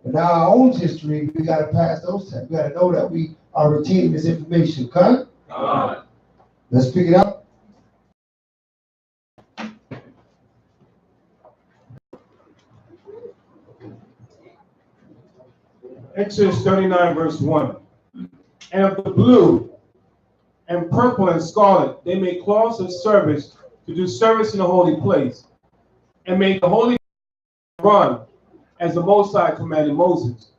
But now our own history, we got to pass those tests. We got to know that we are retaining this information. Cut. Let's pick it up. Exodus 39, verse 1. And of the blue and purple and scarlet, they made cloths of service to do service in the holy place, and made the holy run as the Most High commanded Moses.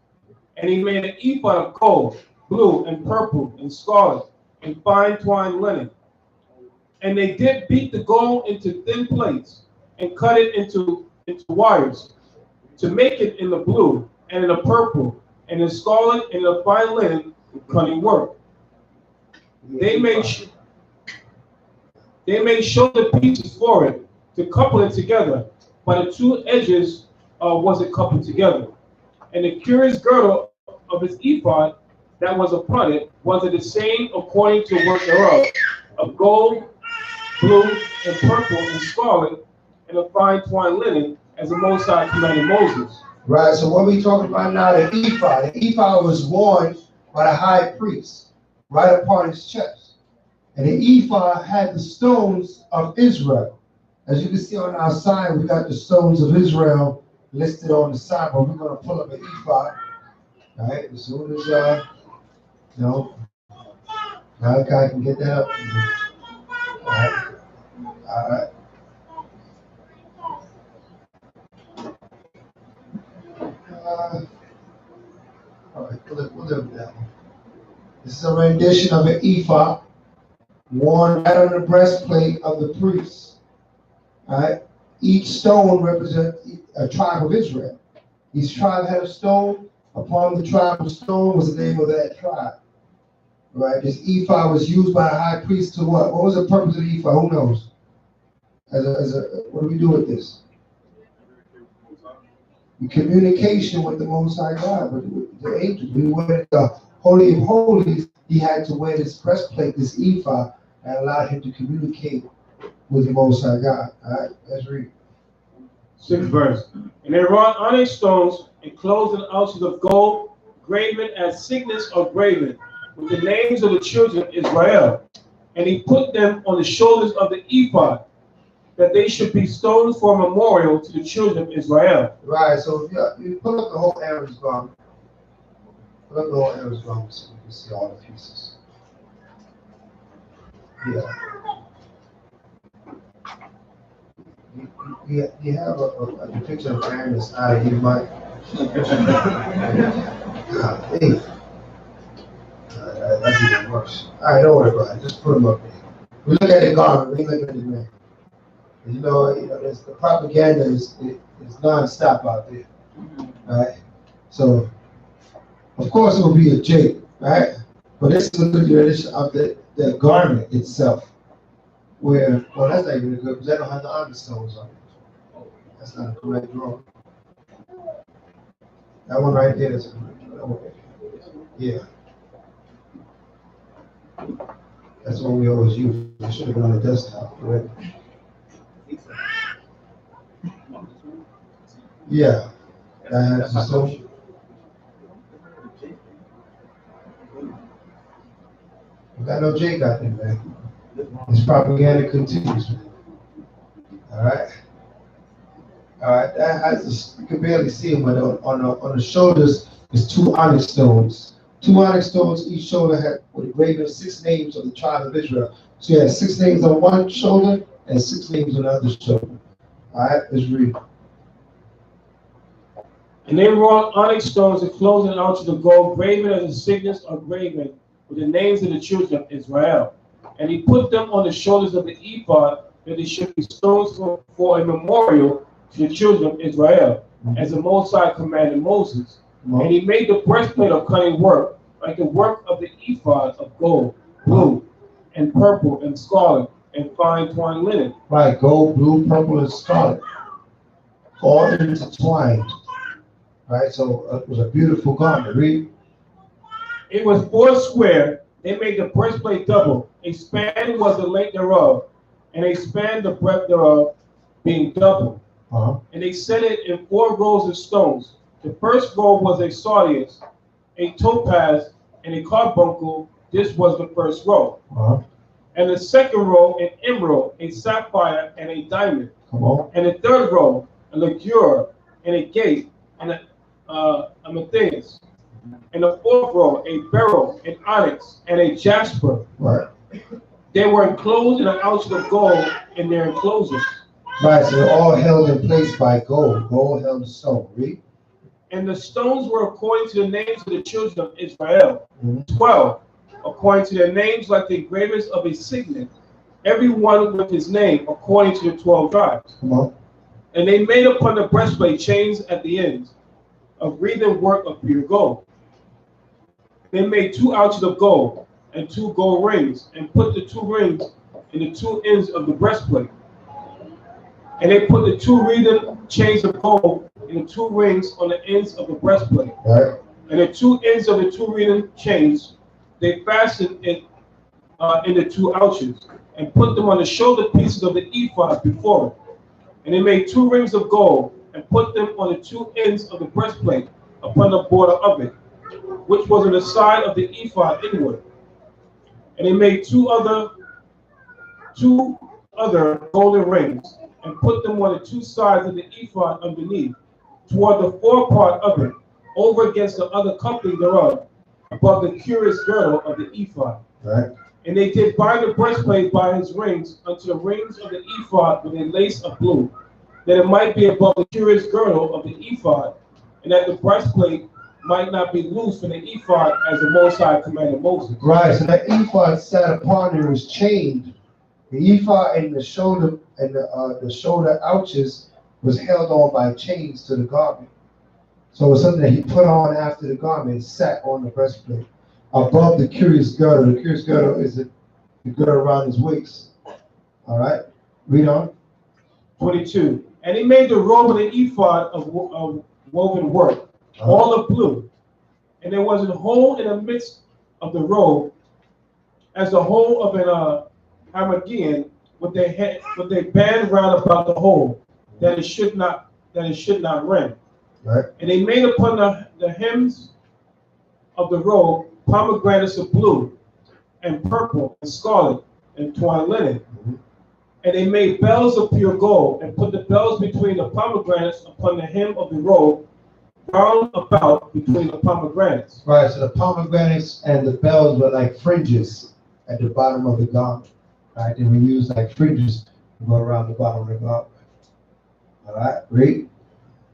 And he made an ephod of gold, blue and purple and scarlet, and fine twined linen. And they did beat the gold into thin plates, and cut it into wires, to make it in the blue, and in the purple, and in scarlet, and in the fine linen, with cunning work. They made shoulder pieces for it, to couple it together, by the two edges was it coupled together. And the curious girdle of his ephod that was upon it was the same according to the work thereof, of gold, blue, and purple, and scarlet, and a fine twined linen, as the Most High commanded Moses. Right, so what we talking about now, the ephod. The ephod was worn by the high priest, right upon his chest. And the ephod had the stones of Israel. As you can see on our sign, we got the stones of Israel listed on the side, but we're going to pull up an ephod. All right, as soon as Malachi can get that up. All right. All right. All right, we'll live with that one. This is a rendition of an ephod worn right on the breastplate of the priest. All right. Each stone represents a tribe of Israel. Each tribe had a stone. Upon the tribe of stone was the name of that tribe. Right. This ephod was used by the high priest to what? What was the purpose of the ephod? Who knows? What do we do with this? In communication with the Most High God, with the angels. We went the Holy of Holies. He had to wear this breastplate, this ephod, and allowed him to communicate with the Most High God. All right, let's read. 6th verse. And they wrought onyx stones enclosed in ounces of gold, graven as signets or graven, with the names of the children of Israel. And he put them on the shoulders of the ephod, that they should be stones for a memorial to the children of Israel. Right, so you pull up the whole Aaron's garment. Pull up the whole Aaron's garment so you can see all the pieces. Yeah. You have a depiction of Aaron that's out of your mind. Hey. That's even worse. All right, don't worry about it. Just put him up there. We look at the garment, we look at the man. You know, there's the propaganda is non-stop out there, right? So, of course, it will be a J, right? But this is a good rendition of the garment itself, where, well, that's not even good because they don't have the understones on it. That's not a correct drawing. That one right there is a correct drawing. Yeah. That's what we always use. I should have been on the desktop, correct? Yeah, that's the social. We got no Jake out there, man. This propaganda continues. All right. That has this, you can barely see them, but on the shoulders is 2 onyx stones. 2 onyx stones, each shoulder had with graven 6 names of the tribe of Israel. So you had 6 names on one shoulder and 6 names on the other shoulder. All right, let's read. And they wrought onyx stones enclosed in ounces of gold, graven as the signets are graven, with the names of the children of Israel. And he put them on the shoulders of the ephod, that they should be stones for a memorial to the children of Israel, as the Most High commanded Moses. And he made the breastplate of cunning work, like the work of the ephod of gold, blue, and purple, and scarlet, and fine twined linen. Right, gold, blue, purple, and scarlet, all intertwined. Right, so it was a beautiful garment. Read. It was 4 square. They made the breastplate double. A span was the length thereof, and a span the breadth thereof, being double. And they set it in 4 rows of stones, The first robe was a sardius, a topaz, and a carbuncle. This was the first robe. And the second robe, an emerald, a sapphire, and a diamond. And the third robe, a ligure, and a gate, and a amethyst. And the fourth robe, a beryl, an onyx, and a jasper. Right. They were enclosed in an ounce of gold in their enclosures. Right, so they're all held in place by gold. Gold held the stone. Read. And the stones were according to the names of the children of Israel. 12, according to their names, like the engravers of a signet, every one with his name, according to the 12 tribes. And they made upon the breastplate chains at the ends, of wreathen work of pure gold. They made 2 ounces of gold and 2 gold rings, and put the 2 rings in the 2 ends of the breastplate. And they put the 2 wreathen chains of gold in the 2 rings on the ends of the breastplate. Right. And the 2 ends of the 2 wreathen chains, they fastened it in the 2 ouches, and put them on the shoulder pieces of the ephod before it. And they made 2 rings of gold, and put them on the 2 ends of the breastplate upon the border of it, which was on the side of the ephod inward. And they made 2 other golden rings, and put them on the 2 sides of the ephod underneath, toward the forepart of it, over against the other coupling thereof, above the curious girdle of the ephod. Right. And they did bind the breastplate by his rings unto the rings of the ephod with a lace of blue, that it might be above the curious girdle of the ephod, and that the breastplate might not be loose from the ephod, as the Most High commanded Moses. Right, so that ephod sat upon and was chained. The ephod and the shoulder ouches was held on by chains to the garment. So it was something that he put on after the garment, sat on the breastplate above the curious girdle. The curious girdle is the girdle around his waist. All right, read on. 22. And he made the robe of the ephod of woven work, all of blue. And there was a hole in the midst of the robe, as the hole of an Armageddon, with a band round about the hole, that it should not rend. Right. And they made upon the hems of the robe pomegranates of blue, and purple, and scarlet, and twined linen. And they made bells of pure gold, and put the bells between the pomegranates upon the hem of the robe, round about between the pomegranates. Right, so the pomegranates and the bells were like fringes at the bottom of the garment. Right, they were used like fringes to go around the bottom of the garment. All right, read.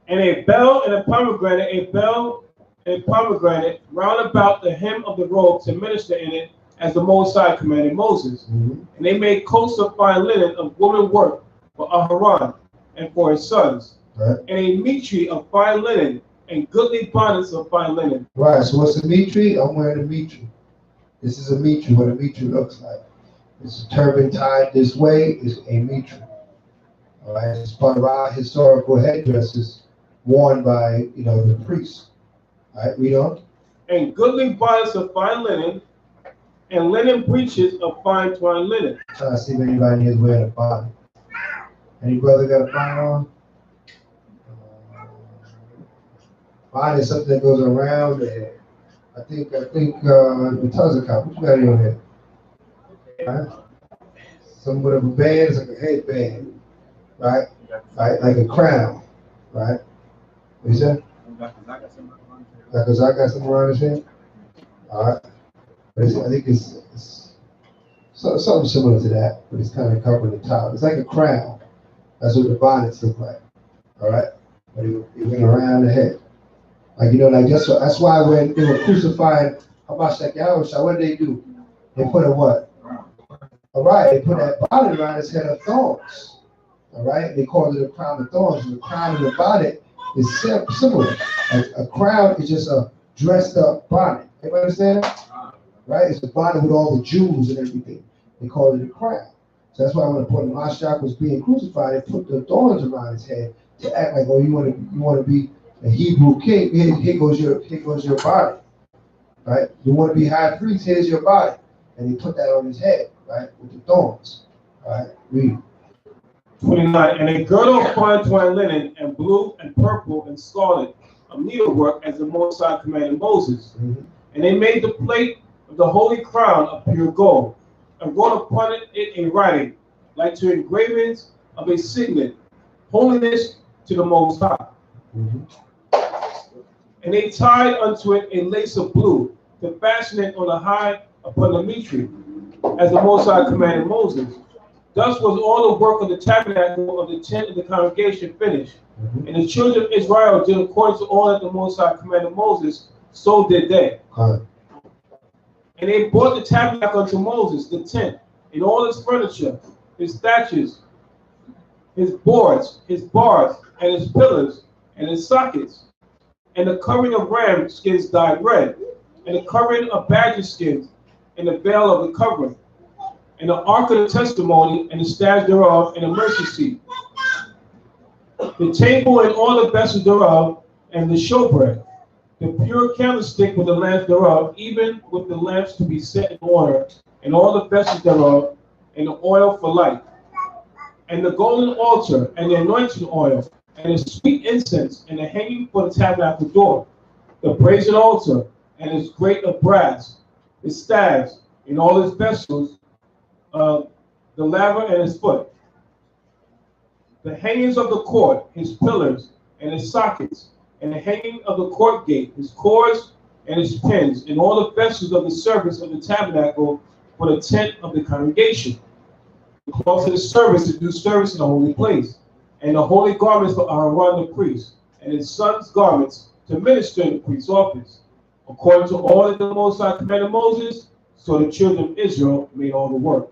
And a bell and a pomegranate, round about the hem of the robe to minister in it, as the Most High commanded Moses. And they made coats of fine linen of woman work for Aharon and for his sons. Right. And a mitre of fine linen, and goodly bonnets of fine linen. Right, so what's a mitre? I'm wearing a mitre. This is a mitre, what a mitre looks like. It's a turban tied this way, is a mitre. All right, it's part of our historical headdresses worn by, the priests. All right, read on. And goodly bonnets of fine linen, and linen breeches of fine twined linen. Trying to see if anybody is wearing a bonnet. Any brother got a bonnet on? Bonnet is something that goes around the head. I think the Tazakah. What you got in your head? Right? Some with a band, it's like a headband, right? Like a crown, right? What you said? Like a something around his head? All right. But I think it's something similar to that, but it's kind of covering the top. It's like a crown. That's what the bonnets look like. All right? But it went around the head. Like, that's why when they were crucifying Habakkuk Yahusha, what did they do? They put a what? All right, they put that bonnet around his head of thorns. All right? They called it a crown of thorns. And the crown of the bonnet is similar. A crown is just a dressed up bonnet. Everybody understand that? Right? It's a bonnet with all the jewels and everything. They call it a crown. So that's why when Mashiach was being crucified, they put the thorns around his head to act like, you want to be a Hebrew king. Here goes your body. Right? You want to be high priest, here's your body. And he put that on his head, right? With the thorns. All right, read. 29. And a girdle of fine twined linen, and blue and purple and scarlet, of needlework as the Most High commanded Moses. And they made the plate of the holy crown of pure gold, and wrote upon it a writing, like to engravings of a signet, holiness to the Most High. And they tied unto it a lace of blue, to fasten it on the high upon the mitre, as the Most High commanded Moses. Thus was all the work of the tabernacle of the tent of the congregation finished. And the children of Israel did according to all that the Most High commanded Moses, so did they. And they brought the tabernacle unto Moses, the tent, and all its furniture, his thatches, his boards, his bars, and his pillars, and his sockets, and the covering of ram skins dyed red, and the covering of badger skins, and the veil of the covering, and the ark of the testimony, and the staves thereof, and the mercy seat, the table and all the vessels thereof, and the showbread, the pure candlestick with the lamps thereof, even with the lamps to be set in order, and all the vessels thereof, and the oil for light, and the golden altar, and the anointing oil, and the sweet incense, and the hanging for the tabernacle door, the brazen altar, and its grate of brass, its staves, and all its vessels, the laver and its foot, the hangings of the court, his pillars, and his sockets, and the hanging of the court gate, his cords, and his pins, and all the vessels of the service of the tabernacle for the tent of the congregation, the cloths of the service to do service in the holy place, and the holy garments for Aaron the priest, and his son's garments to minister in the priest's office. According to all that the Most High commanded Moses, so the children of Israel made all the work.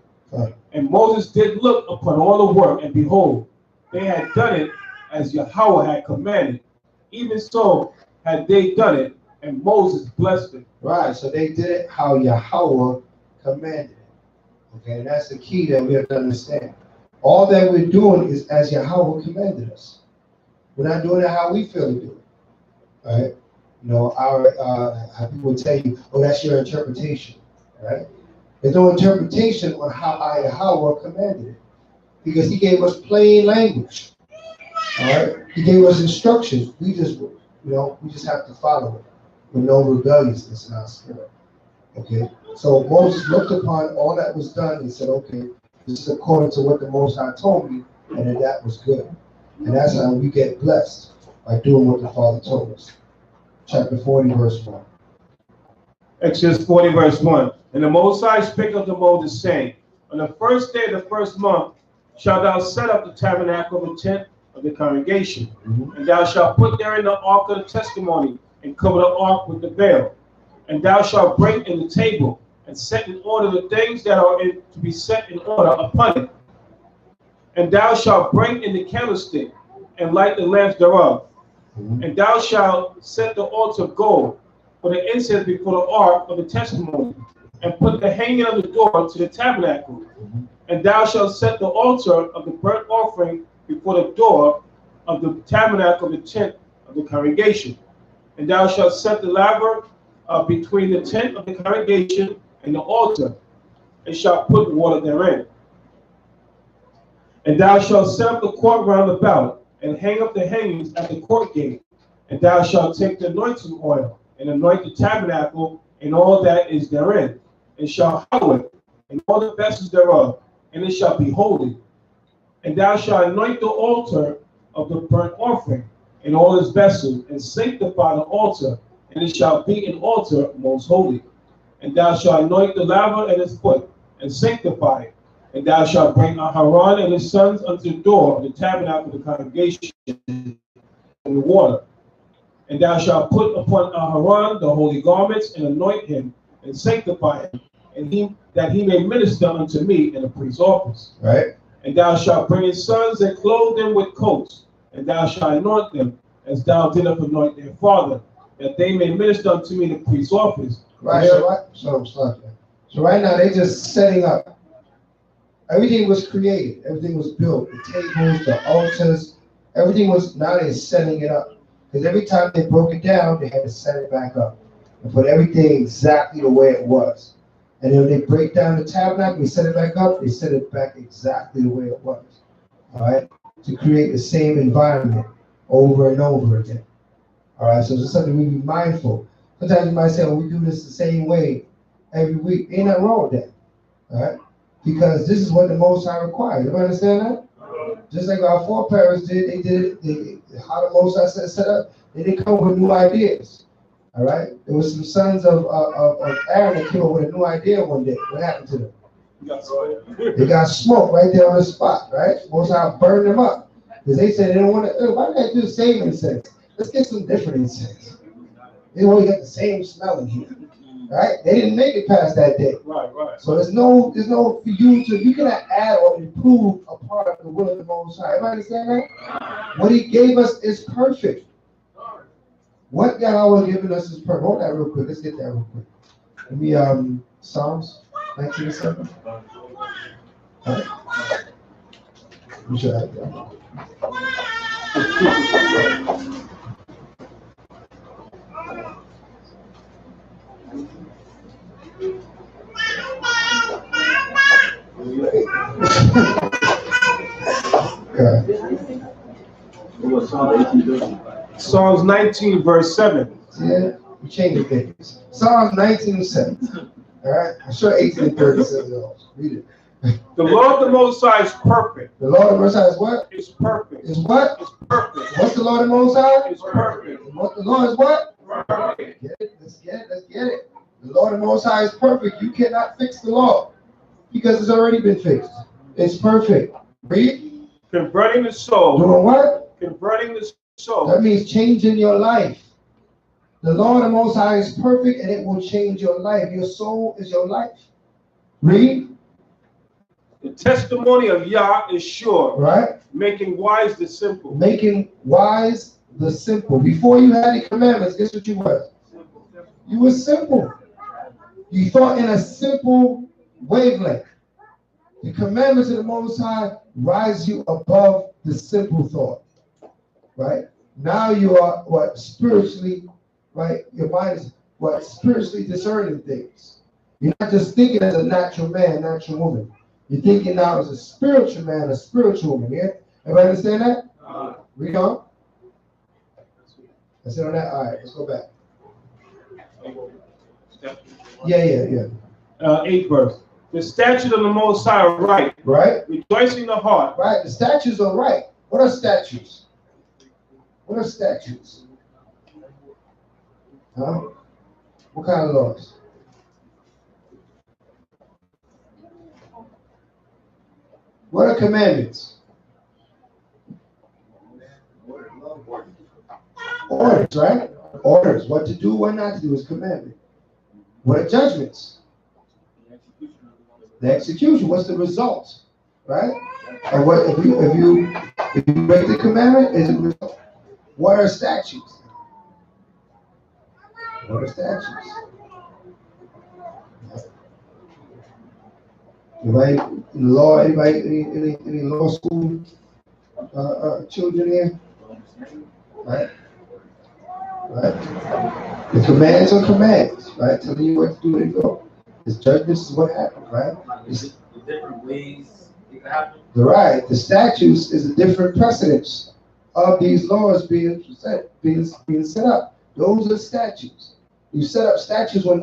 And Moses did look upon all the work, and behold, they had done it as Yahweh had commanded. Even so had they done it, and Moses blessed it. Right, so they did it how Yahweh commanded it. Okay, and that's the key that we have to understand. All that we're doing is as Yahweh commanded us. We're not doing it how we feel to do it. All right? You know, how people tell you, oh, that's your interpretation. Right? There's no interpretation on how Yahweh commanded it. Because he gave us plain language. All right? He gave us instructions. We just have to follow it with no rebelliousness in our spirit. Okay? So Moses looked upon all that was done and said, okay, this is according to what the Most High told me, and that was good. And that's how we get blessed, by doing what the Father told us. Chapter 40, verse 1. Exodus 40, verse 1. And the Most High spake unto Moses, saying, on the first day of the first month shalt thou set up the tabernacle of the tent of the congregation. And thou shalt put therein the ark of the testimony, and cover the ark with the veil. And thou shalt break in the table, and set in order the things that are to be set in order upon it. And thou shalt break in the candlestick, and light the lamps thereof. And thou shalt set the altar of gold for the incense before the ark of the testimony, and put the hanging of the door to the tabernacle. And thou shalt set the altar of the burnt offering before the door of the tabernacle of the tent of the congregation. And thou shalt set the laver between the tent of the congregation and the altar, and shalt put water therein. And thou shalt set up the court round about, and hang up the hangings at the court gate. And thou shalt take the anointing oil, and anoint the tabernacle and all that is therein, and shalt hallow it, and all the vessels thereof, and it shall be holy. And thou shalt anoint the altar of the burnt offering, and all its vessels, and sanctify the altar, and it shall be an altar most holy. And thou shalt anoint the laver and its foot, and sanctify it. And thou shalt bring Aaron and his sons unto the door of the tabernacle of the congregation in the water. And thou shalt put upon Aaron the holy garments, and anoint him, and sanctify him, and that he may minister unto me in the priest's office. Right. And thou shalt bring his sons, and clothe them with coats, and thou shalt anoint them, as thou didst anoint their father, that they may minister unto me in the priest's office. Right. So right now they're just setting up. Everything was created. Everything was built. The tables, the altars, everything was, now they're setting it up. Because every time they broke it down, they had to set it back up and put everything exactly the way it was. And then they break down the tabernacle, they set it back up, they set it back exactly the way it was. All right? To create the same environment over and over again. All right, so it's something we be mindful. Sometimes you might say, "Oh, we do this the same way every week." Ain't nothing wrong with that. All right, because this is what the Most High requires. You understand that? Just like our foreparents did, they did it. How the Most High set up, they didn't come up with new ideas. All right, there was some sons of Aaron that came up with a new idea one day. What happened to them? They got smoked right there on the spot. Right, Most High burned them up because they said they don't want to. Why do they do the same incense? Let's get some different incense. They only got the same smell in here. Right? They didn't make it past that day. Right. So there's no for you cannot add or improve a part of the will of the Most High. Everybody understand that? What He gave us is perfect. What God has given us is perfect. Hold that real quick. Let's get that real quick. Let me Psalms 19:7. All right. We should have that. Psalms 19, verse 7. Yeah, we changed things. Psalms 19:7. All right, I'm sure 18:30 says it all. Read it. The Lord the Most High is perfect. The Lord the Most High is what? It's perfect. Is what? It's perfect. What's the Lord the Most High? It's perfect. And what the Lord is what? Perfect. Get it? Let's get it. Let's get it. The Lord the Most High is perfect. You cannot fix the law because it's already been fixed. It's perfect. Read. Converting the soul. Doing what? Converting the soul. That means changing your life. The Lord the Most High is perfect and it will change your life. Your soul is your life. Read. The testimony of Yah is sure. Right? Making wise the simple. Making wise the simple. Before you had the commandments, guess what you were? You were simple. You thought in a simple wavelength. The commandments of the Most High rise you above the simple thought. Right? Now you are what? Spiritually, right? Your mind is what? Spiritually discerning things. You're not just thinking as a natural man, natural woman. You're thinking now as a spiritual man, a spiritual woman. Yeah? Everybody understand that? Read on. That's it on that. All right, let's go back. Yeah. 8 verse. The statute of the Most High are right. Right? Rejoicing the heart. Right. The statutes are right. What are statutes? What are statutes? Huh? What kind of laws? What are commandments? Orders, right? Orders. What to do, what not to do is commandment. What are judgments? The execution. What's the result? Right? And what if you break the commandment, is it a result? What are statutes? What are statutes? Anybody in law? Anybody any law school children here? Right? The commands are commands, right? Telling you what to do and go. This judgment is what happened, right? It's the different ways it can happen. Right. The statutes is a different precedence of these laws being set up. Those are statutes. You set up statutes when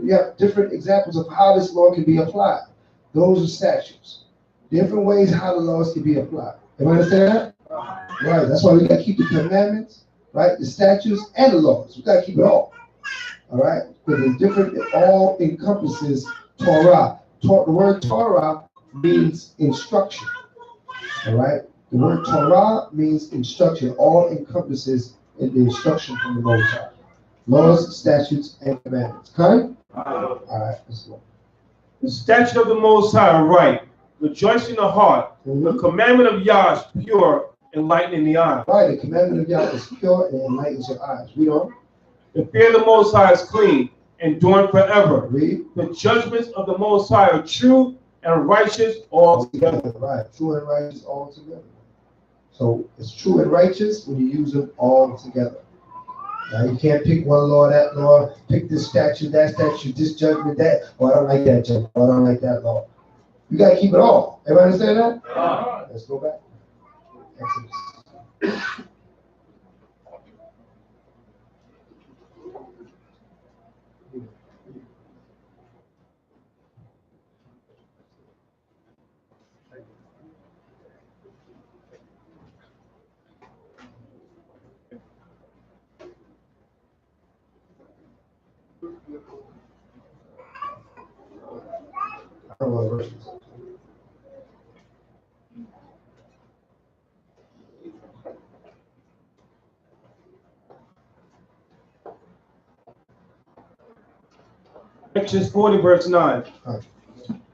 you have different examples of how this law can be applied. Those are statutes. Different ways how the laws can be applied. You understand that? Right. That's why we got to keep the commandments, right? The statutes and the laws. We got to keep it all. All right? Because it's different. It all encompasses Torah. The word Torah means instruction. All right? The word Torah means instruction. All encompasses in the instruction from the Most High. Laws, statutes, and commandments. Okay? All right. Let's go. The statute of the Most High are right. Rejoice in the heart. The commandment of Yah is pure, enlightening the eyes. Right. The commandment of Yah is pure and enlightens your eyes. Read on. The fear of the Most High is clean, enduring forever. Read. The judgments of the Most High are true and righteous altogether. Right. True and righteous all together. So it's true and righteous when you use them all together. Now you can't pick one law, that law, pick this statute, that statute, this judgment, that. Oh, I don't like that judgment. Oh, I don't like that law. You got to keep it all. Everybody understand that? Let's go back. Exodus. I don't know what verse it is. Exodus 40, verse 9. Okay.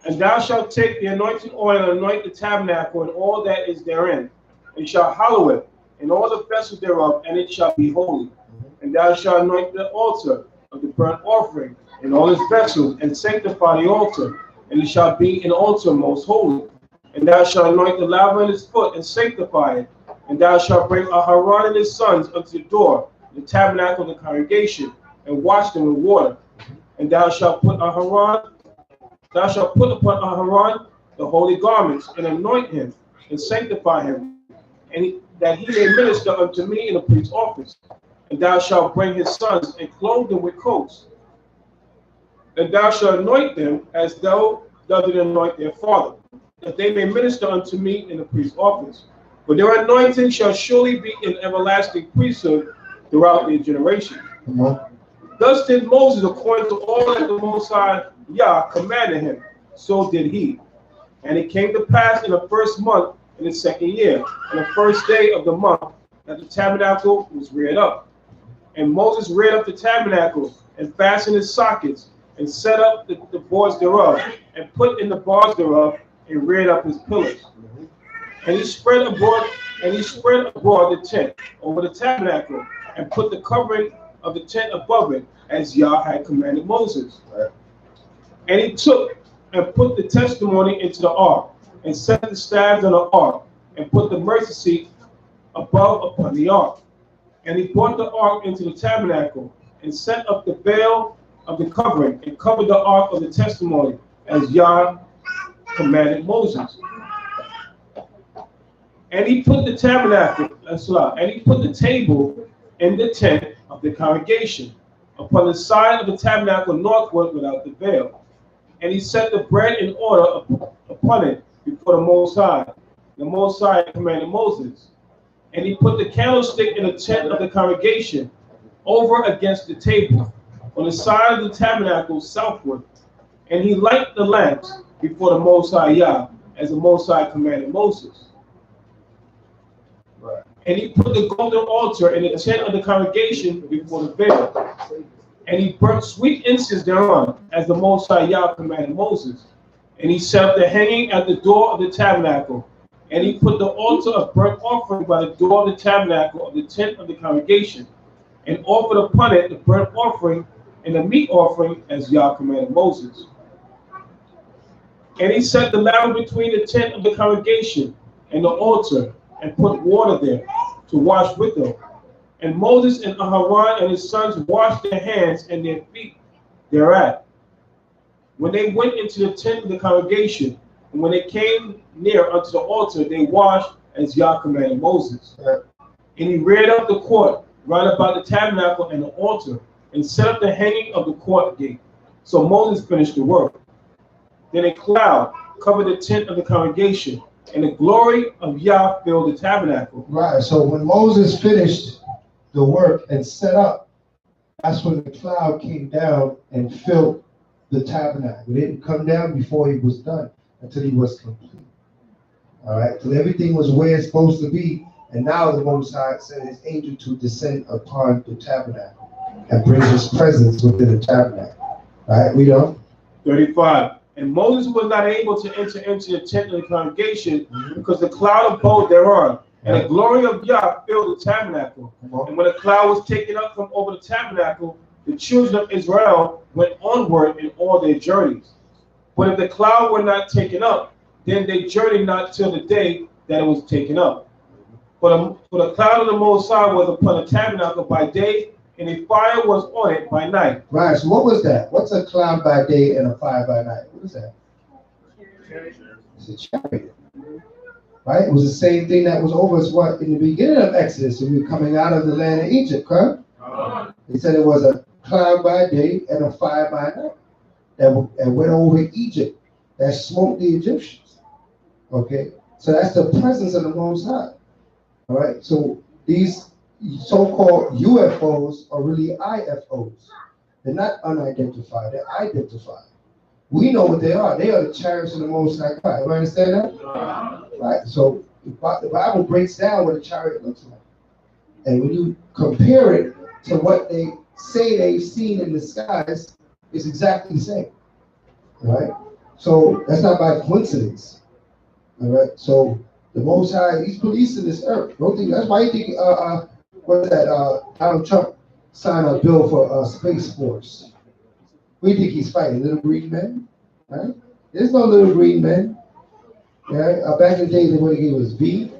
And thou shalt take the anointing oil and anoint the tabernacle and all that is therein, and shalt hallow it, and all the vessels thereof, and it shall be holy. And thou shalt anoint the altar of the burnt offering, and all its vessels, and sanctify the altar, and it shall be an altar most holy. And thou shalt anoint the laver in his foot, and sanctify it. And thou shalt bring Aharon and his sons unto the door, the tabernacle of the congregation, and wash them with water. And thou shalt put upon Aharon the holy garments, and anoint him, and sanctify him, and that he may minister unto me in the priest's office. And thou shalt bring his sons, and clothe them with coats. And thou shalt anoint them as thou dost anoint their father, that they may minister unto me in the priest's office. For their anointing shall surely be an everlasting priesthood throughout their generations. Thus did Moses according to all that the Most High Yah commanded him, so did he. And it came to pass in the first month in the second year, on the first day of the month, that the tabernacle was reared up. And Moses reared up the tabernacle, and fastened its sockets, and set up the boards thereof, and put in the bars thereof, and reared up his pillars. And he spread abroad the tent over the tabernacle, and put the covering of the tent above it, as Yah had commanded Moses. And he took and put the testimony into the ark, and set the staves on the ark, and put the mercy seat above upon the ark. And he brought the ark into the tabernacle, and set up the veil of the covering, and covered the ark of the testimony, as Yah commanded Moses. And he put the tabernacle, and he put the table in the tent of the congregation, upon the side of the tabernacle northward without the veil. And he set the bread in order upon it before the Most High. The Most High commanded Moses. And he put the candlestick in the tent of the congregation, over against the table, on the side of the tabernacle southward. And he lighted the lamps before the Most High Yah, as the Most High commanded Moses. Right. And he put the golden altar in the tent of the congregation before the veil. And he burnt sweet incense thereon, as the Most High Yah commanded Moses. And he set up the hanging at the door of the tabernacle. And he put the altar of burnt offering by the door of the tabernacle of the tent of the congregation, and offered upon it the burnt offering and the meat offering, as Yah commanded Moses. And he set the laver between the tent of the congregation and the altar, and put water there to wash with them. And Moses and Aharon and his sons washed their hands and their feet thereat, when they went into the tent of the congregation. And when they came near unto the altar, they washed, as Yah commanded Moses. And he reared up the court round about the tabernacle and the altar, and set up the hanging of the court gate. So Moses finished the work. Then a cloud covered the tent of the congregation, and the glory of Yah filled the tabernacle. Right. So when Moses finished the work and set up, that's when the cloud came down and filled the tabernacle. It didn't come down before he was done, until he was complete. All right. So everything was where it's supposed to be. And now the Most High sent his angel to descend upon the tabernacle and bring his presence within the tabernacle. All right. We don't. 35. And Moses was not able to enter into the tent of the congregation, because the cloud abode thereon, and the glory of Yah filled the tabernacle. And when the cloud was taken up from over the tabernacle, the children of Israel went onward in all their journeys. But if the cloud were not taken up, then they journeyed not till the day that it was taken up. For the cloud of the Most High was upon the tabernacle by day, and a fire was on it by night. Right. So what was that? What's a cloud by day and a fire by night? What is that? It's a chariot. Right? It was the same thing that was over us what in the beginning of Exodus when we were coming out of the land of Egypt, correct? He said it was a cloud by day and a fire by night that went over Egypt, that smoked the Egyptians. Okay? So that's the presence of the Most High. All right? So these so-called UFOs are really IFOs. They're not unidentified, they're identified. We know what they are. They are the chariots of the Most High God. You understand that? Right? So the Bible breaks down what a chariot looks like. And when you compare it to what they say they've seen in the skies, it's exactly the same. Right? So that's not by coincidence. All right. So the Most High, He's policing this earth. Don't think that's why you think what's that? Donald Trump signed a bill for Space Force. We think he's fighting little green men, right? There's no little green men. Yeah. Back in the day, what he gave was V.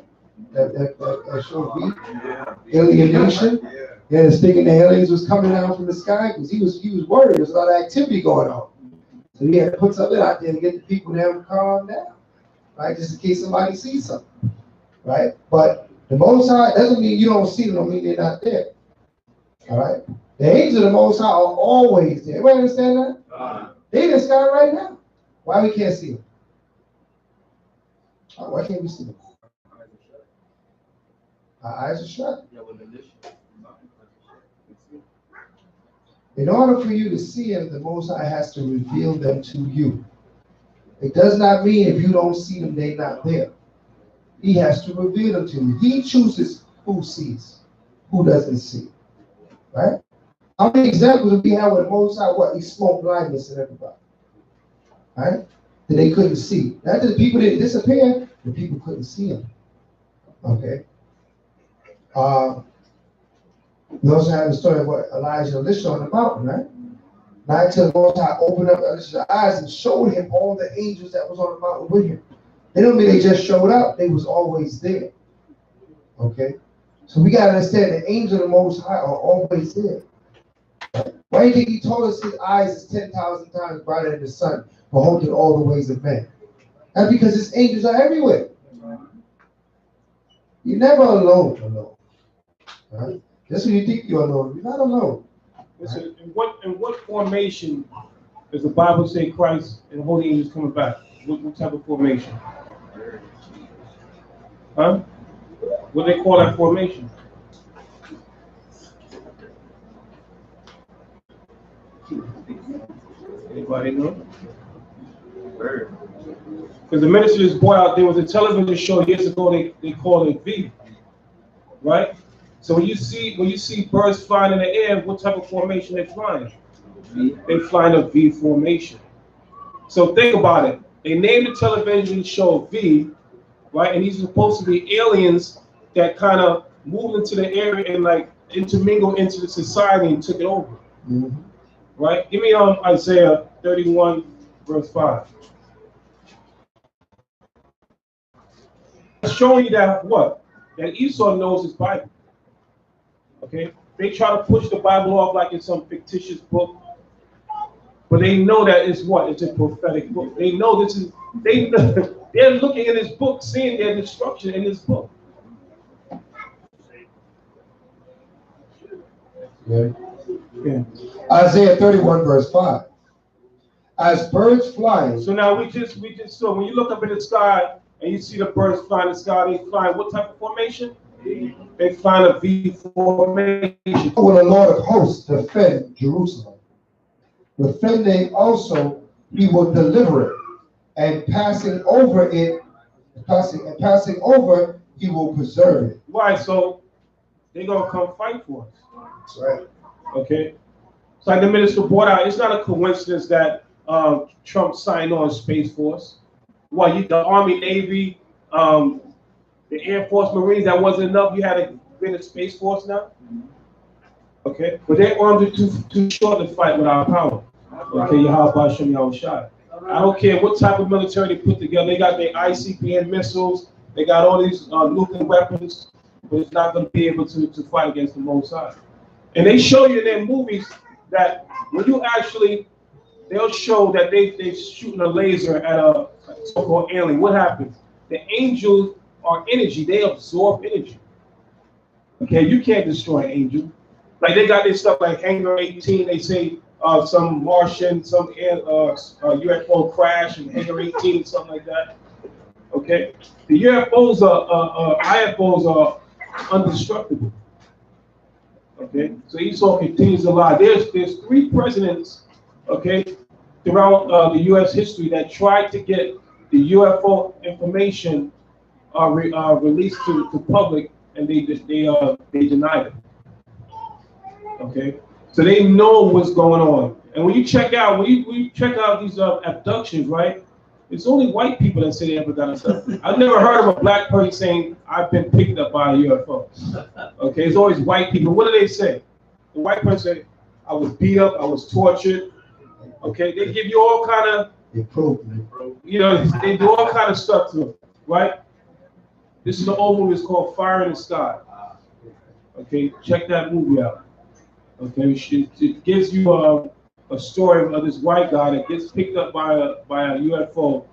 That show V. Alienation. Yeah, the thinking the aliens was coming down from the sky because he was worried. There's a lot of activity going on. So he had to put something out there to get the people there to calm down, right? Just in case somebody sees something, right? But the Most High doesn't mean you don't see them, don't mean they're not there, all right? The angels of the Most High are always there. Everybody understand that? They're in the sky right now. Why we can't see them? Why can't we see them? Our eyes are shut. In order for you to see Him, the Most High has to reveal them to you. It does not mean if you don't see them, they're not there. He has to reveal them to you. He chooses who sees, who doesn't see. Right? How many examples do we have with the Most High? What? He smote blindness in everybody. Right? That they couldn't see. Not that the people didn't disappear, the people couldn't see Him. Okay? We also have the story of what Elijah and Elisha on the mountain, right? Not until the Most High opened up Elisha's eyes and showed him all the angels that was on the mountain with him. They don't mean they just showed up, they was always there. Okay? So we got to understand the angels of the Most High are always there. Why do you think He told us His eyes is 10,000 times brighter than the sun, beholding all the ways of men? That's because His angels are everywhere. You're never alone. Right? Just when you think you're alone, you're not alone. Listen, in what formation does the Bible say Christ and the holy angels coming back? What type of formation? Huh? What do they call that formation? Anybody know? Because the minister just brought out, there was a television show years ago, they called it V, right? So when you see birds flying in the air, what type of formation they're flying? They fly in a V formation. So think about it. They named the television show V, right? And these are supposed to be aliens that kind of moved into the area and like intermingled into the society and took it over. Mm-hmm. Right? Give me Isaiah 31, verse 5. It's showing you that what? That Esau knows his Bible. Okay? They try to push the Bible off like it's some fictitious book. But they know that it's what? It's a prophetic book. They know this is, they're looking in this book, seeing their destruction in this book. Yeah. Isaiah 31, verse 5. As birds flying. So now we just so when you look up in the sky and you see the birds flying in the sky, they fly what type of formation? They fly in a V formation. Will the Lord of hosts defend Jerusalem? Defending also, He will deliver it, and passing over, He will preserve it. Why? So they're gonna come fight for us. That's right. Okay. It's like the minister brought out. It's not a coincidence that Trump signed on Space Force. Why? The Army, Navy, the Air Force, Marines. That wasn't enough. You had to bring a Space Force now. Okay, but their arms are too short to fight without power. Okay, Yahweh Shem Yahushai. I don't care what type of military they put together. They got their ICBM missiles. They got all these nuclear weapons, but it's not going to be able to fight against the Most High. And they show you in their movies that when you actually, they'll show that they're shooting a laser at a so-called alien. What happens? The angels are energy. They absorb energy. Okay, you can't destroy an angel. Like they got this stuff like Hangar 18. They say some Martian, some UFO crash in Hangar 18, something like that. Okay, the UFOs IFOs are indestructible. Okay, so Esau continues to lie. There's 3 presidents, okay, throughout the U.S. history that tried to get the UFO information released to public, and they denied it. Okay, so they know what's going on. And when you check out these abductions, right? It's only white people that say they ever got abducted. I've never heard of a black person saying I've been picked up by a UFO. Okay, it's always white people. What do they say? The white person say, I was beat up, I was tortured. Okay, they give you all kind of, you know, they do all kind of stuff to them, right? This is an old movie. It's called Fire in the Sky. Okay, check that movie out. Okay, it gives you a story of this white guy that gets picked up by a UFO,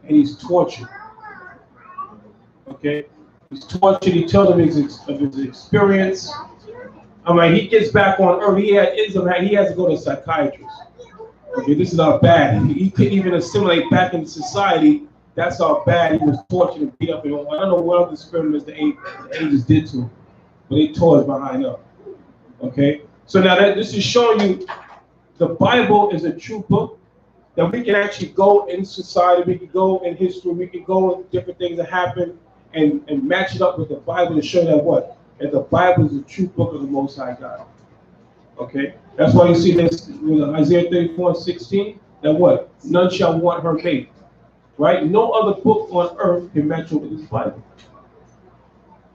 and he's tortured. Okay, he's tortured. He tells him of his experience. I mean, he gets back on Earth. He has to go to a psychiatrist. Okay, this is how bad he couldn't even assimilate back into society. That's how bad he was tortured and beat up. And I don't know what other experiments the angels did to him, but they tore his behind up. Okay, so now this is showing you the Bible is a true book that we can actually go in society, we can go in history, we can go in different things that happen and match it up with the Bible to show that that the Bible is a true book of the Most High God. Okay, that's why you see this Isaiah 34:16. That none shall want her mate. Right? No other book on earth can match up with this Bible.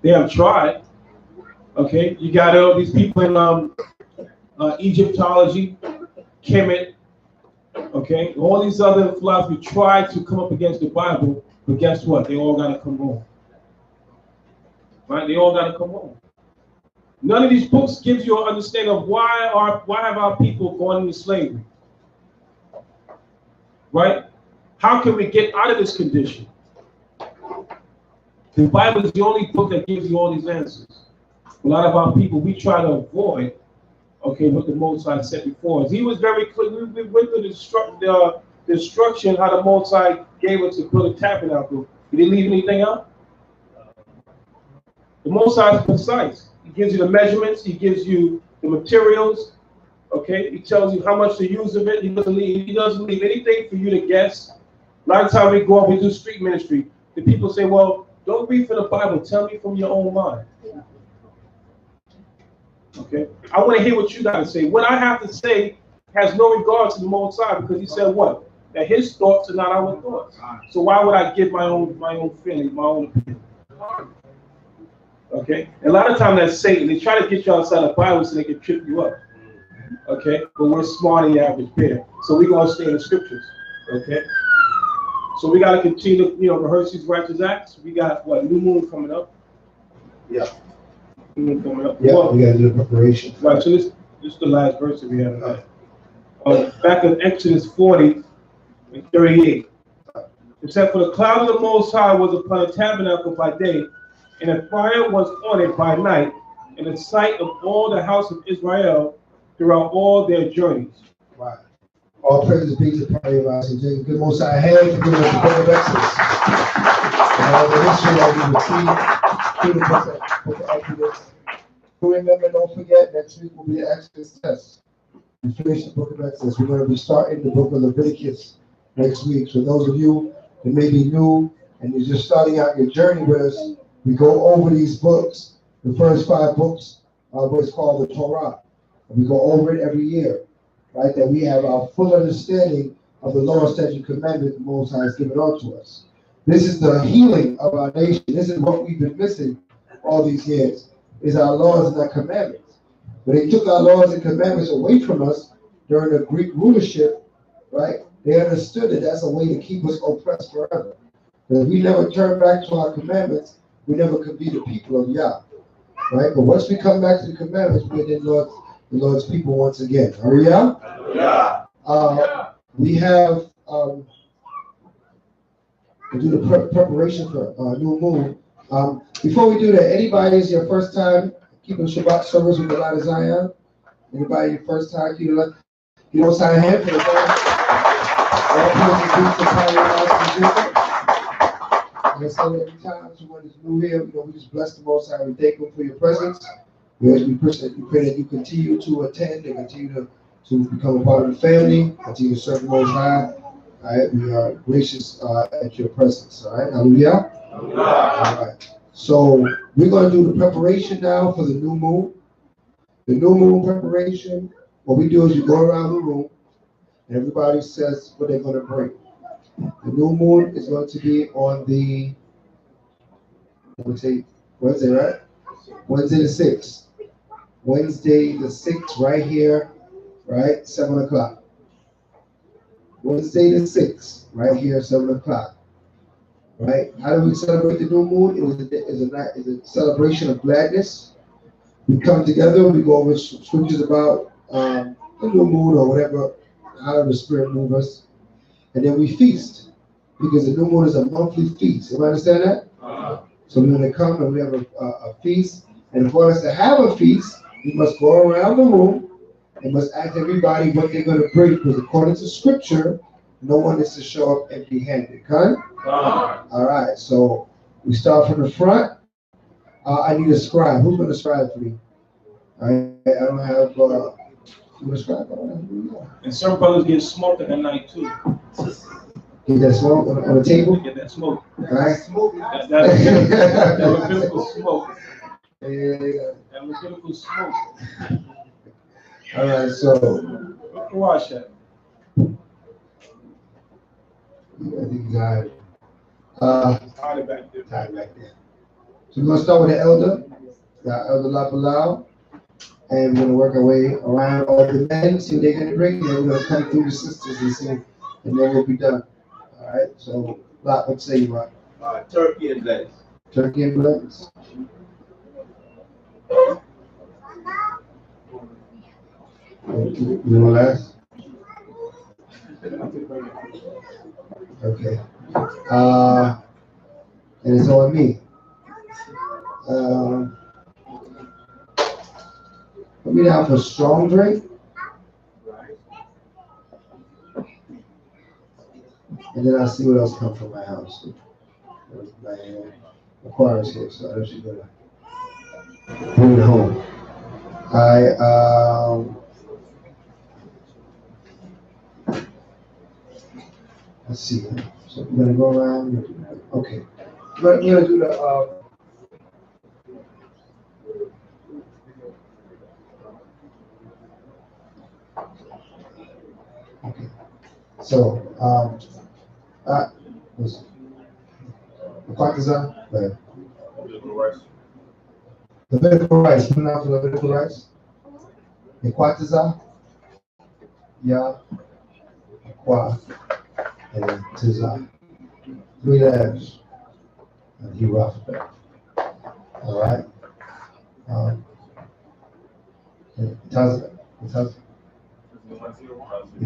They have tried. Okay, you got all these people in Egyptology, Kemet, okay, all these other philosophy try to come up against the Bible, but guess what? They all got to come home. Right? They all got to come home. None of these books gives you an understanding of why have our people gone into slavery. Right? How can we get out of this condition? The Bible is the only book that gives you all these answers. A lot of our people, we try to avoid, okay, what the Most High said before us. He was very clear. We went through the instruction how the Most High gave us to build a tabernacle. He didn't leave anything out. The Most High is precise. He gives you the measurements. He gives you the materials. Okay, he tells you how much to use of it. He doesn't leave anything for you to guess. A lot of times we go up, we do street ministry. The people say, well, don't read from the Bible. Tell me from your own mind. Okay, I want to hear what you got to say. What I have to say has no regard to the Most High, because he said what? That his thoughts are not our thoughts. So why would I give my own feeling, my own opinion? Okay, a lot of times that's Satan. They try to get you outside the Bible so they can trip you up. Okay, but we're smart in the average bear, so we're gonna stay in the scriptures. Okay, so we got to continue to rehearse these righteous acts. We got new moon coming up. Yeah. New moon coming up. Yeah, we got to do the preparation. Right. So this is the last verse that we have tonight. Back in Exodus 40 and 38. It said, for the cloud of the Most High was upon the tabernacle by day, and a fire was on it by night, in the sight of all the house of Israel throughout all their journeys. Right. All praises be to the party of us and take a good Most High hand for giving us the book of Exodus. And all the history that we received through the book of Exodus. To remember, don't forget, next week will be the Exodus test. We finish the book of Exodus. We're going to be starting the book of Leviticus next week. So those of you that may be new and you're just starting out your journey with us, we go over these books. The first 5 books are what's called the Torah. And we go over it every year, right? That we have our full understanding of the law, statute, commandment the Most High has given unto us. This is the healing of our nation. This is what we've been missing all these years, is our laws and our commandments. But they took our laws and commandments away from us during the Greek rulership, right? They understood that that's a way to keep us oppressed forever. That if we never turn back to our commandments, we never could be the people of Yah, right? But once we come back to the commandments, we're the Lord's people once again. Are we out? Yeah. We have to do the preparation for new moon. Before we do that, anybody is your first time keeping Shabbat service with the Light of Zion? Anybody your first time keeping the sign hand for the first? And I say every time someone is new here, we just bless the Most High. We thank Him for your presence. We pray that you continue to attend and continue to become a part of the family, continue to serve the Most High. All right, we are gracious at your presence. All right, hallelujah. All right. So we're going to do the preparation now for the new moon. The new moon preparation. What we do is you go around the room and everybody says what they're going to bring. The new moon is going to be on the, let's say, Wednesday, right? Wednesday the 6th. Wednesday the 6th, right here, right? 7 o'clock. Wednesday the 6th, right here, 7 o'clock. Right? How do we celebrate the new moon? It's a celebration of gladness. We come together, we go over scriptures about the new moon or whatever, how the Spirit moves us. And then we feast, because the new moon is a monthly feast. You understand that? So we're going to come and we have a feast. And for us to have a feast, we must go around the room and must ask everybody what they're going to bring. Because according to Scripture, no one is to show up empty-handed. Okay? All right. So we start from the front. I need a scribe. Who's going to scribe for me? I don't have. Who's going to scribe? And some brothers get smoked at night too. Get that smoke on the table? Get that smoke. All right. That Levitical smoke. Yeah. That Levitical smoke. All right, so. Watch that. I think you got it. Tie it back there. Tie it back there. So we're going to start with the elder, Elder Lapalau, and we're going to work our way around all the men, see what they're going to bring, and then we're going to come through the sisters and see, and then we'll be done. All right, so, let's say you want. Turkey and lettuce. Turkey and lettuce. You want last? Okay. And it's on me. Put me down for strong drink. And then I'll see what else comes from my house. My car is here, so I should go bring it home. Let's see. So we're gonna go around. Okay. We're gonna do the. Okay. So listen. The clock is on. Levitical rice. Put it out for Levitical rice. The Quatiza. Yeah. Qua. And Tiza. 3 letters. And he roughed it. All right.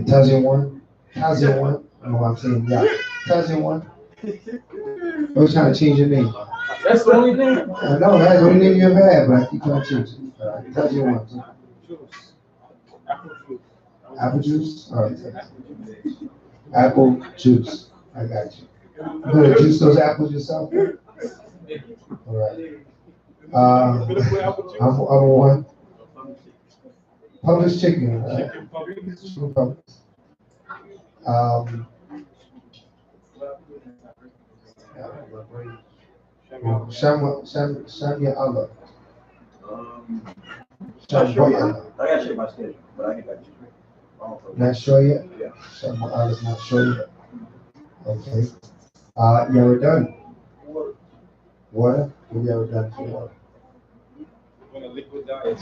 Tazian one. I don't know why I'm saying yeah. Tazian one. I was trying to change your name. That's the only thing. I know that's the only name you ever had, but I keep trying to change it. All right. Tazian one. Apple juice? All right. Apple juice. I got you. You gonna juice those apples yourself? All right. I'm one. Publix chicken. Publix. Shamia Allah. Not sure yet. I gotta check my schedule, but I can back you. Not sure yet? Yeah. Shamia Allah's not sure yet. Okay. You ever done? Water? Have you ever done for water? When a liquid diet.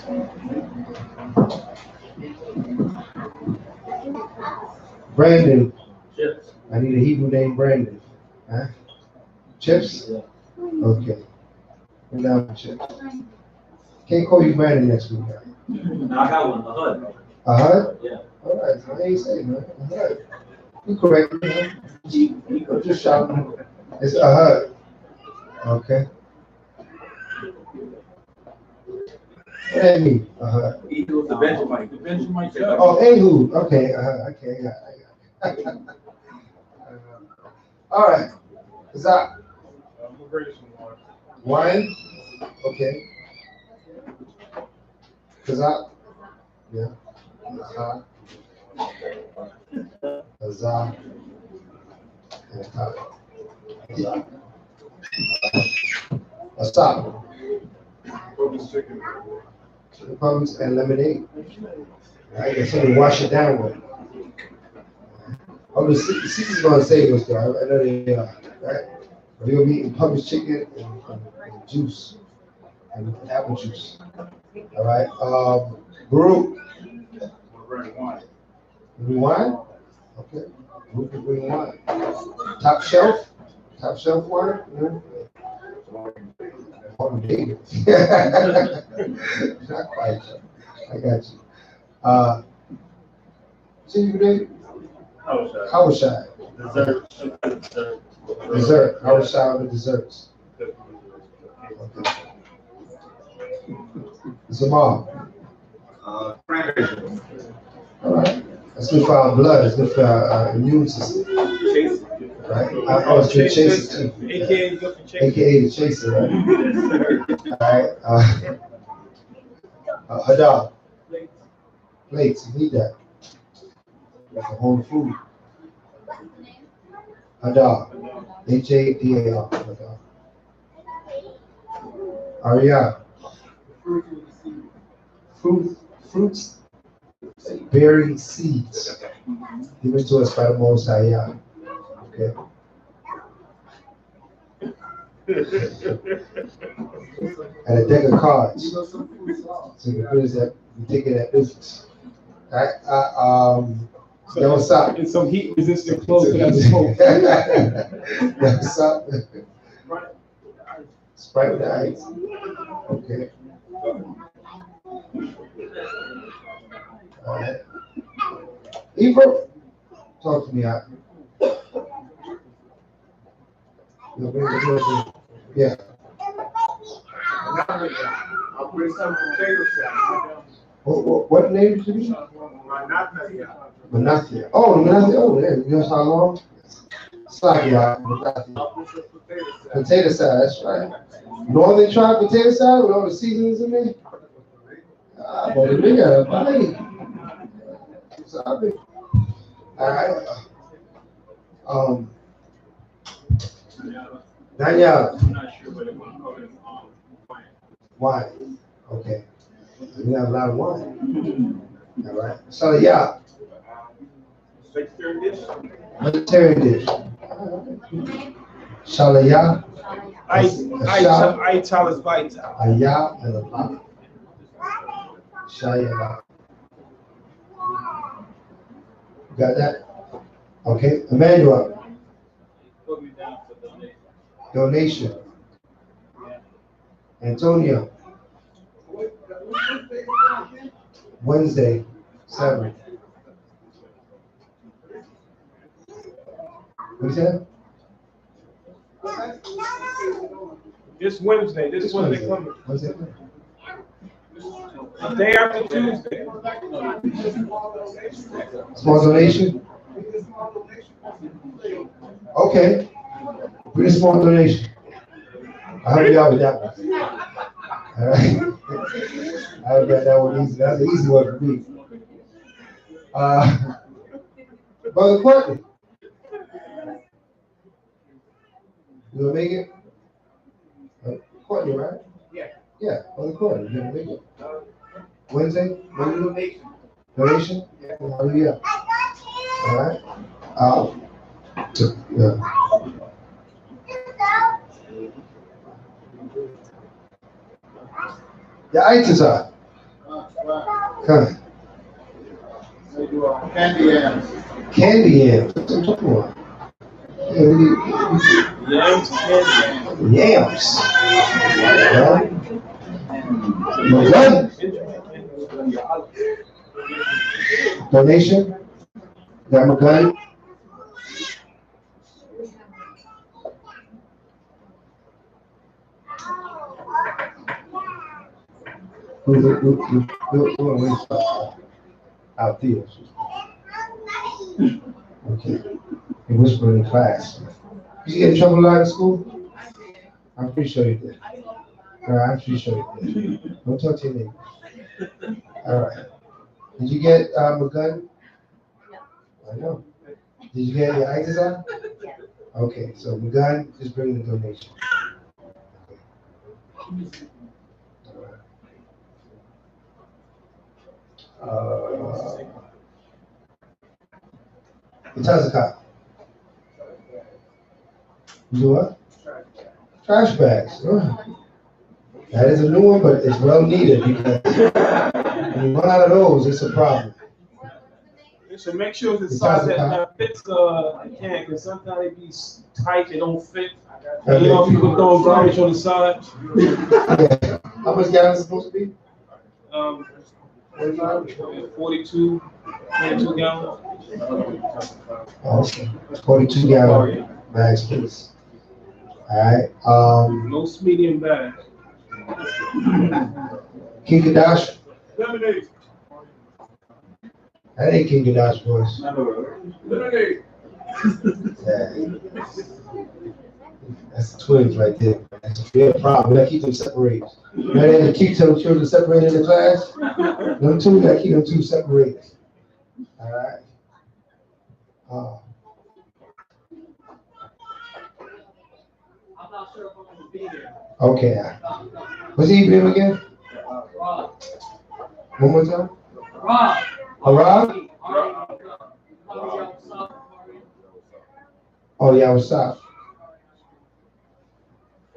Brandon. Chips. I need a Hebrew name, Brandon. Huh? Chips? Yeah. Okay. We're down for chips. Can't call you Brandon next week. No, I got one. A HUD. A HUD? Yeah. All right. So I ain't saying man. A HUD. You correct me, huh? I'm just shouting. It's a HUD. Okay. What that mean? A HUD. Equals the Benjamin. The Benjamin. Oh, Ehud. Okay. Okay. I got it. All right. Is that wine? Okay. Kazak? Yeah. Kazak. Kazak. And Kazak. What's up? Chicken puffs and lemonade. I guess somebody wash it down with. Oh, the Caesar's gonna save us though. I know they are, right? We're gonna be eating public chicken and juice and apple juice. All right. Group. Bring wine. Okay. Group can bring wine. Top shelf. Top shelf wine. Yeah. Not quite. I got you. See you today. How was shy? Dessert. How was shy with desserts? Okay. Zamal. All right. That's good for our blood. It's good for our immune system. Right? I was the chaser too. AKA the chaser, right? All right. Hadar. Plates. You need that. That's a whole food. Hadar. Hadar. Hadar. Arya. Fruits, bearing seeds, given to us by the Most High. Yeah. Okay. And a deck of cards. So the good is that we take it at business. All right. So what's up? And some heat resistant clothes that I smoke. What's up? Sprite with the ice. Okay. All right. Ebro, talk to me out. Yeah. I'll bring some potato salad. What name did you be? Manasseh. Oh, Manasseh. Oh, yeah. You know how long? Slakia. Potato salad. That's right. Northern tribe potato salad with all the seasonings in there. Ah, but we got a bite. Sorry. All right. Daniel. I'm not sure what it was called. Wine. Okay. We have a lot of wine. All right. So, yeah. Vegetarian dish? Vegetarian dish. Shalaya. I tell is vital. Aya and a lot. Shayala. Got that? Okay. Emmanuel. Put me down for donation. Donation. Antonio. Wednesday, 7. What you said? This Wednesday coming. What's it? The day after Tuesday. Small donation? Okay. Bring a small donation. I'll help you out with that one. All right. I got that one easy. That's an easy one for me. Brother Courtney. You gonna make it? Courtney, right? Yeah. Yeah, Brother Courtney, you gonna make it? Wednesday? Donation? Donation? Yeah. Hallelujah. All right. Yeah. The items are. Come. Candy yams. Candy yams. What's the talking about? Yams, candy Yams. Gun. Donation. Got my gun. Out there. Okay. He whispered in class. Did you get in trouble a lot in school? I'm pretty sure you did. I'm pretty sure you did. Don't talk to your neighbor. All right. Did you get a gun? I know. Did you get your ISIS on? Okay, so McGunn is bringing the donation. Itazaka. You do what? Trash bags. Oh. That is a new one, but it's well needed because when you run out of those, it's a problem. So make sure it's the size that fits the can, because sometimes they be tight, they don't fit. And, you know, people throw garbage on the side. Yeah. How much gallons is it supposed to be? 42 gallons. Oh, okay. 42 gallon bags, please. All right. No medium bags. King Kadash. Lemonade. That ain't King Kadash voice. Lemonade. Yeah. That's the twins right there. That's a real problem. We gotta keep them separated. You know, they have to keep some children separated in the class. Them two, we gotta keep them two separated. All right. I'm not sure if I'm gonna be there. Okay. What's his name again? Rob. One more time. Rob. Rob? Oh, yeah, what's up?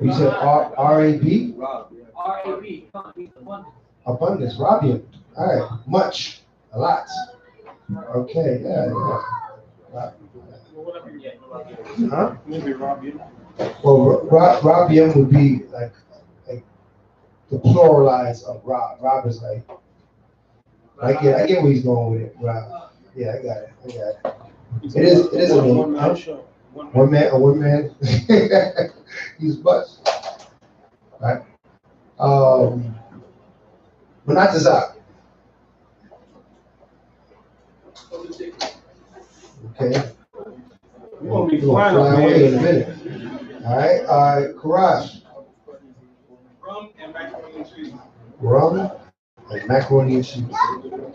You said R-A-B? R-A-B. Abundance, Robian. All right, much, a lot. Okay, yeah. Huh? Maybe Robbie. Well, Robian would be like the pluralize of Rob. Rob is like, I get where he's going with it. Rob. Yeah, I got it. It is a name. One man. He's butts. Right? But not Zach. Okay. We're gonna be We're flying gonna fly up away in a there. minute. All right, Courage. Rum and macaroni and cheese. Rum and macaroni and cheese.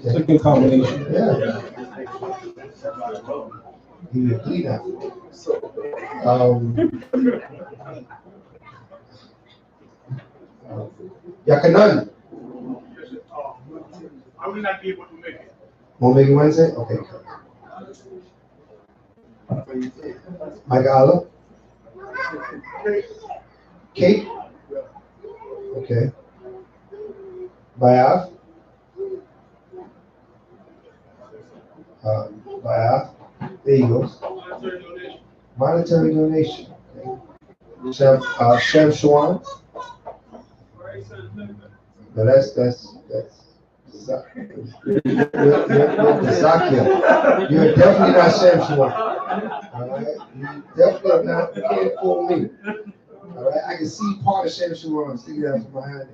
It's a good combination. Yeah. Give me a clean out. Yakanan. I will not be able to make it. Won't make it Wednesday? Okay. Mike Allah? Kate? Okay. Bayaf? Bayaf. There you go. Monetary donation. Okay. Shem Shawan? No, that's you're Zakia. You're definitely not Shem Shawan. All right? You definitely not. You can't fool me. All right? I can see part of Shem Shawan sticking out from behind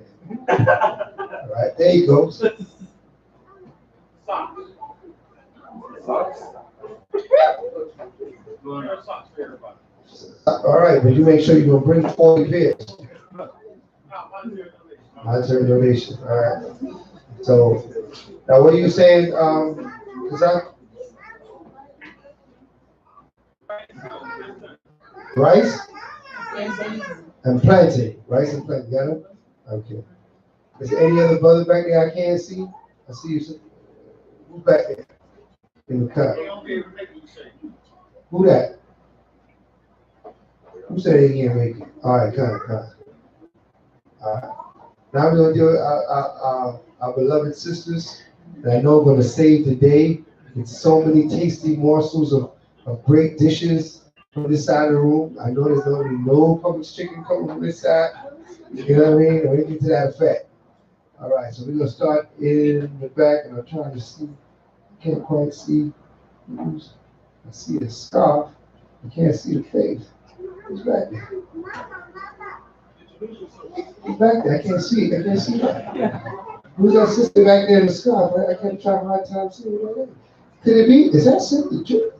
there. All right? There you go. All right, but you make sure you're gonna bring 40 pairs. Monetary donation. All right. So now, what are you saying, Kazak? Rice and plantain. Rice and plantain. Got it? Okay. Is there any other brother back there I can't see? I see you. Who's back there in the car? Who that? Who said they can't make it? All right, come. All right. Now we're gonna do our beloved sisters that I know are gonna save the day. It's so many tasty morsels of great dishes from this side of the room. I know there's gonna be no Publix chicken coming from this side. You know what I mean? Or anything to that effect. All right, so we're gonna start in the back, and I'm trying to see. I can't quite see. I see a scarf. I can't see the face. Who's back there? Who's back there? I can't see. That. Who's that sister back there in the scarf? I can't try a hard time seeing her. Could it be? Is that Sister Ju?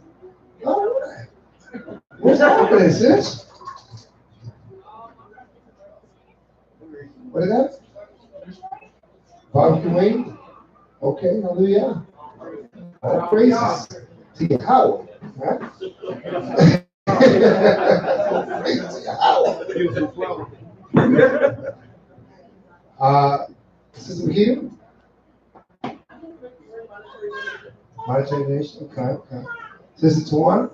All right. What's happening, sis? What is that? Barbecue wings? Okay, hallelujah. All praises to Yahweh, right? Praises to Yahweh. Sister here? Monetary Nation, okay. Sister Tawana?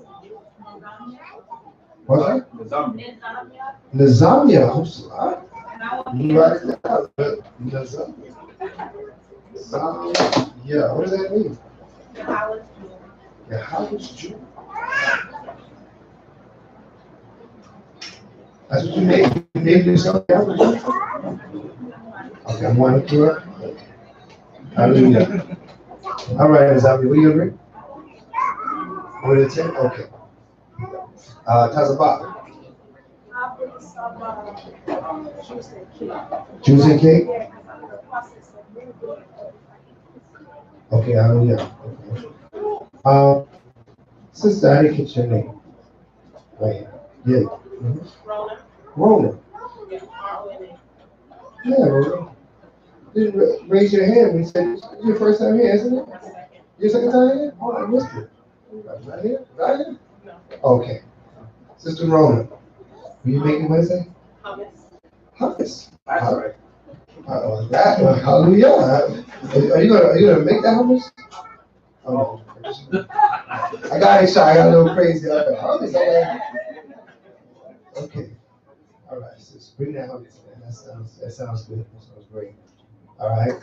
What's that? Lasagna. I'm sorry. You write it down. Lasagna. Yeah, what does that mean? Yahweh's Jew. That's what you made. You named yourself Yahweh's Jew. Okay, I'm one to it. Hallelujah. All right, Lasagna, what do you agree? What did it say? Okay. Tazabah. Juice and cake? Okay, hallelujah. Okay. Sister, I didn't catch your name. Right here. Yeah. Mm-hmm. Rona. Yeah, Rona. Didn't raise your hand when you said it's your first time here, isn't it? Your second time here? Oh, I missed it. Right here? Right here? No. Okay. Sister Rona, will you make it Wednesday? Hummus. That's right. That one, hallelujah. Are you gonna make that hummus? Oh no. I got excited. I got a little crazy. Hummus. Okay. All right. So bring that hummus, man. That sounds good. That sounds great. All right.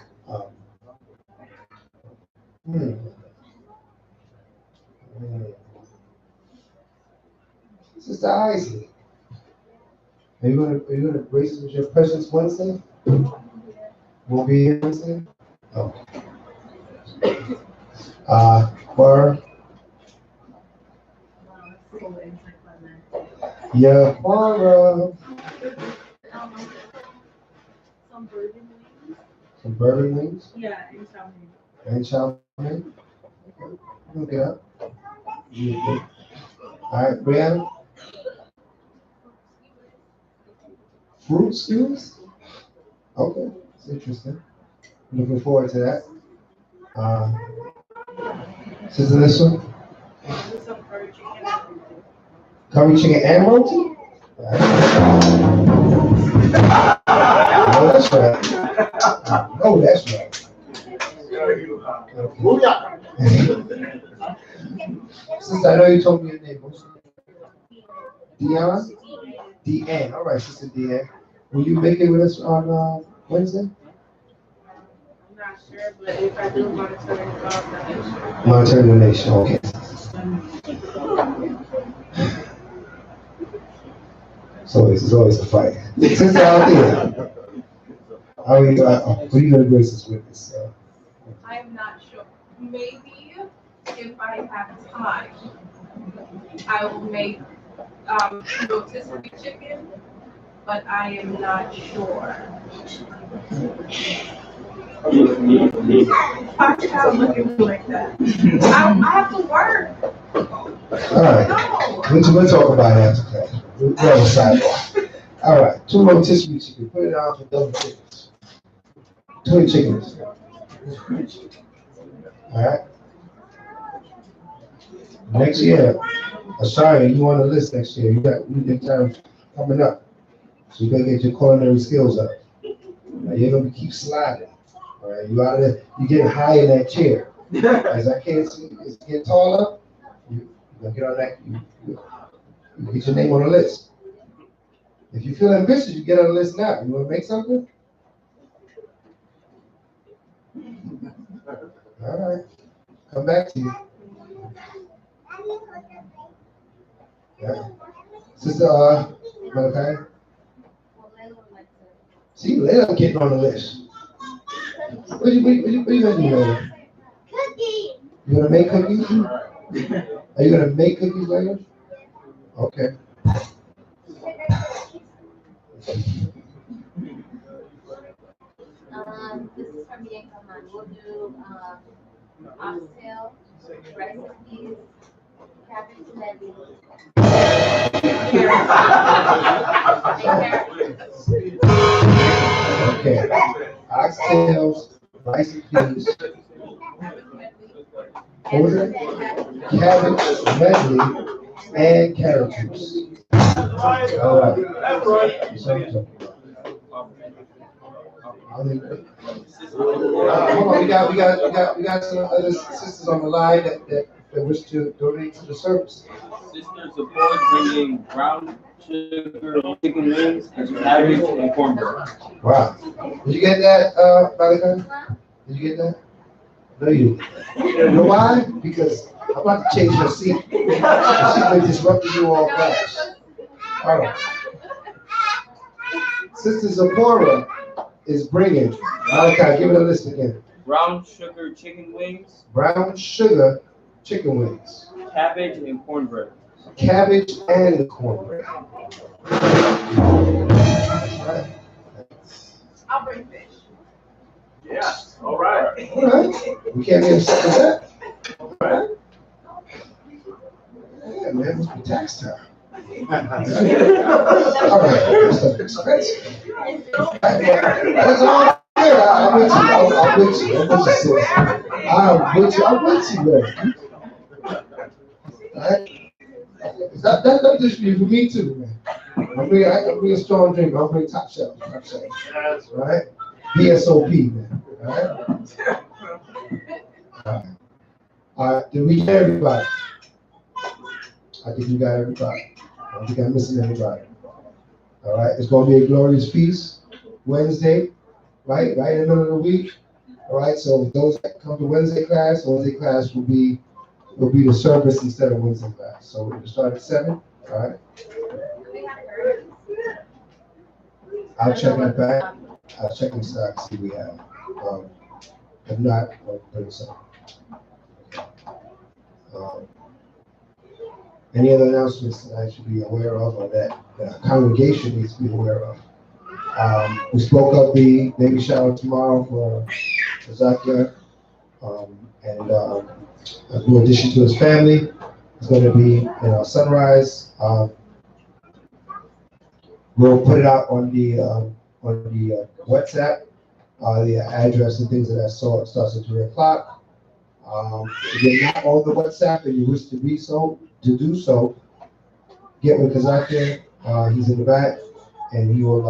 Sister Isaac, are you gonna grace us with your presence Wednesday? We'll be here Wednesday. Okay. Cora. Yeah, Cora. Some bourbon wings. Yeah, and chow mein. And chow mein. Okay. Okay. All right, Brianna. Fruit skewers? Okay, it's interesting. Looking forward to that. Sister Lisa? Curry chicken and roti? Oh, that's right. Oh, that's right. Sister, I know you told me your name. What's your name? Deanna? Deanne. All right, Sister Deanne. Will you make it with us on Wednesday? I'm not sure, but if I do monetary donation, okay. So it's always a fight. Sister Althea, what are you going to grace us with this? I'm not sure. Maybe if I have time, I will make rotisserie chicken, but I am not sure. Why you not looking at me like that? I have to work. All right. We'll talk about it after class. We'll have a sidebar. All right. 2 rotisserie chicken. Put it on for double chickens. 20 chickens. All right. Next year, sorry, you on the list next year. You got time coming up. So you gotta get your culinary skills up. Now you're gonna keep sliding. All right, you out of there, you getting high in that chair. As I can't see, it's getting taller. You gonna get on that. You get your name on the list. If you feel ambitious, you get on the list now. You wanna make something? All right, come back to you. Yeah. Sister Malachi. See, Layla getting on the list. What you gonna do, Layla? Cookies. You gonna make cookies? Are you gonna make cookies, Layla? Okay. This is from the income line. We'll do oxtail, rice and peas, cabbage and veggies. Okay. Oxtails, rice and peas. What was it? Cabbage, medley, and carrot juice. All right. That's right. So, hold on, we got some other sisters on the line that wish to donate to the service. Sisters support bringing brown sugar chicken wings, cabbage, and cornbread. Wow. Did you get that, Malachi? Did you get that? No, you didn't. You know why? Because I'm about to change your seat. She's been disrupting you all class. All right. Sister Zipporah is bringing, Malachi, give it a list again. Brown sugar chicken wings, Brown sugar chicken wings, cabbage, and cornbread. cabbage, and cornbread. Right. I'll bring fish. Yeah, all right. All right. We can't be upset with that. All right. Yeah, man, it must be tax time. All right, that's so expensive. That's all good. I'm with you. I'm with you. I'm with you, sis. I'm with you. I'm with you, man. All right. That just be for me too, man. I'm bring a strong drink. I'll bring top shelf. Top shelf. Right? BSOP, man. All right. All right. Did we get everybody? I think we got everybody. I don't think I'm missing anybody. All right. It's going to be a glorious feast Wednesday, right? Right in the middle of the week. All right. So those that come to Wednesday class will be the service instead of Wednesday class. So we're going to start at 7. All right. I'll check in the back. I'll check in stock, see what we have. If not, I'll bring some. Any other announcements that I should be aware of or that the congregation needs to be aware of? We spoke of the baby shower tomorrow for Zakia, and a new addition to his family. It's going to be in our sunrise. We'll put it out on the WhatsApp, the address and things of that sort. It starts at 3 o'clock. If you're not on the WhatsApp and you wish to do so, get with Kazakia. He's in the back, and he will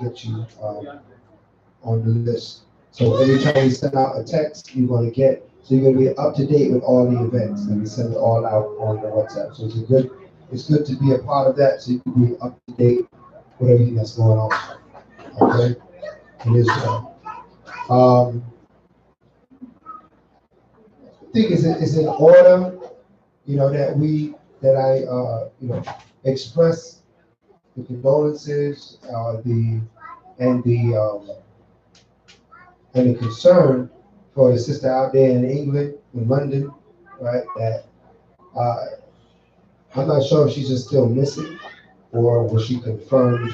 get you on the list. So every time we send out a text, you're going to be up to date with all the events, and we send it all out on the WhatsApp. So it's good to be a part of that, so you can be up to date with everything that's going on. Okay, it is. I think it's in order, that I express the condolences, and the concern for the sister out there in England, in London, right? That I'm not sure if she's just still missing, or was she confirmed?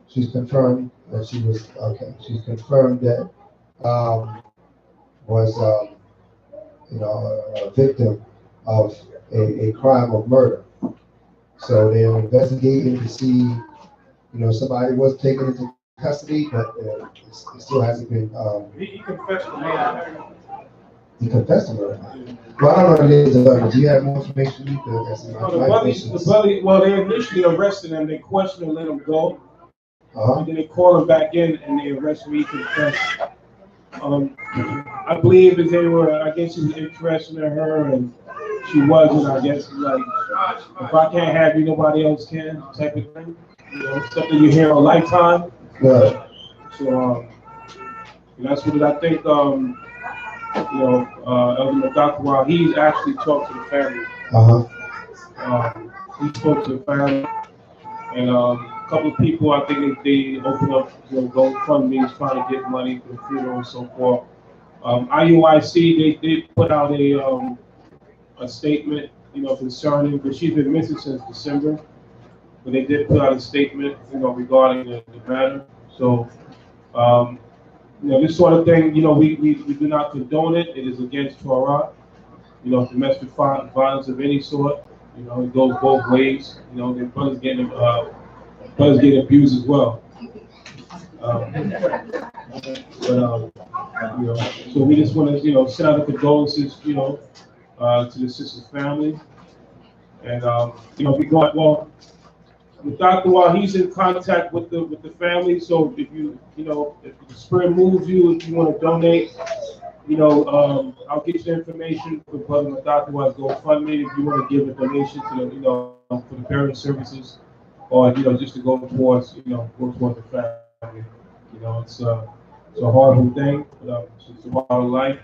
She's confirmed that she was okay. She's confirmed that was a victim of a crime of murder. So they're investigating to see, somebody was taken into custody, but it still hasn't been. He confessed to murder. He confessed to murder. Well, I don't know if it is. Do you have more information? The buddy, well, they initially arrested him. They questioned him, let him go. And then they called him back in, and they arrested him. He confessed. I believe that I guess he was interested in her, and she wasn't. I guess like, if I can't have you, nobody else can, type of thing. Something you hear a lifetime. Yeah. So that's what I think. Elder McDonald, he's actually talked to the family. He spoke to the family, and a couple of people, I think they opened up, GoFundMe, trying to get money for the funeral and so forth. IUIC, they put out a statement, concerning, but she's been missing since December. But they did put out a statement, regarding the matter. So, this sort of thing, we do not condone it. It is against Torah. Domestic violence of any sort. It goes both ways. The brothers getting abused as well. You know, so we just want to, send out the condolences, to the sister's family. And, we got, well, with Dr. Wall, he's in contact with the family. So if if the spirit moves you, if you want to donate, I'll get you the information for Brother Dr. Wall's GoFundMe if you want to give a donation to the, for the burial services, or just to go towards, go towards the family. It's a horrible thing, but it's a part of life.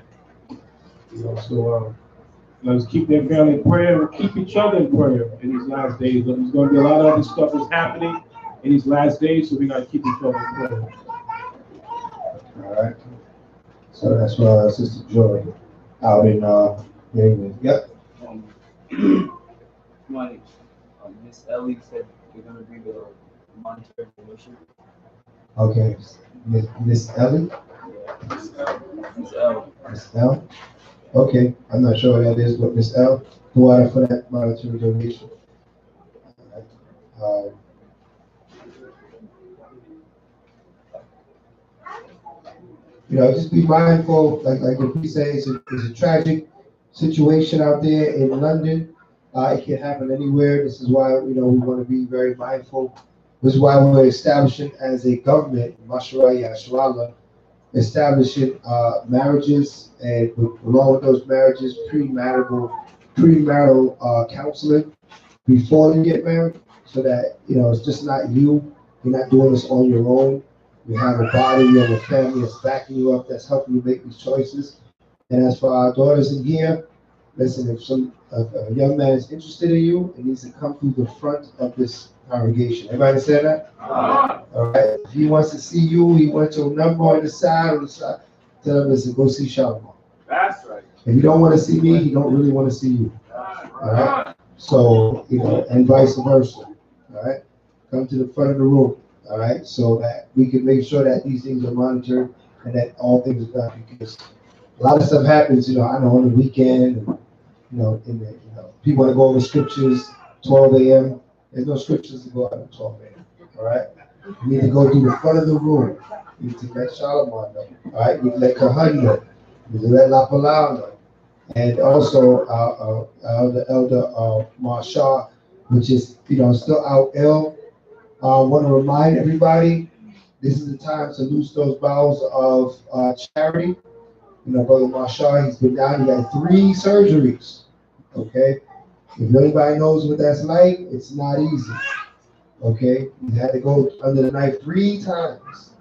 So let's keep their family in prayer and keep each other in prayer in these last days. There's going to be a lot of other stuff that's happening in these last days, so we got to keep each other in prayer. All right. So that's Sister Joy out in England. Yep. Miss Ellie said they're going to bring the monetary donation. Okay. Miss Ellie? Yeah, Miss L. Miss L? Okay. I'm not sure what that is, but Miss L, go out for that monetary donation. Just be mindful, like we say, it's a tragic situation out there in London. It can happen anywhere. This is why, we want to be very mindful. This is why we're establishing as a government, Mashallah Yashallah, establishing marriages, and along with those marriages, premarital counseling before you get married, so that, it's just not you. You're not doing this on your own. You have a body, you have a family that's backing you up, that's helping you make these choices. And as for our daughters in here, listen, if a young man is interested in you, it needs to come through the front of this congregation. Everybody understand that? All right. If he wants to see you, he wants your number on the side. Tell him, listen, go see Shabbat. That's right. If you don't want to see me, he don't really want to see you. All right. So, and vice versa. All right. Come to the front of the room. All right, so that we can make sure that these things are monitored and that all things are done, because a lot of stuff happens, I know on the weekend, and, people want to go over scriptures, 12 a.m. There's no scriptures to go out at 12 a.m. All right, you need to go to the front of the room. You need to let Solomon know. All right, you need to let Kahan know. You need to let La Palau know. And also the elder Marshall, which is still out ill. I want to remind everybody, this is the time to loose those bowels of charity. Brother Marshall, he's been down, he had 3 surgeries. Okay? If anybody knows what that's like, it's not easy. Okay? He had to go under the knife 3 times.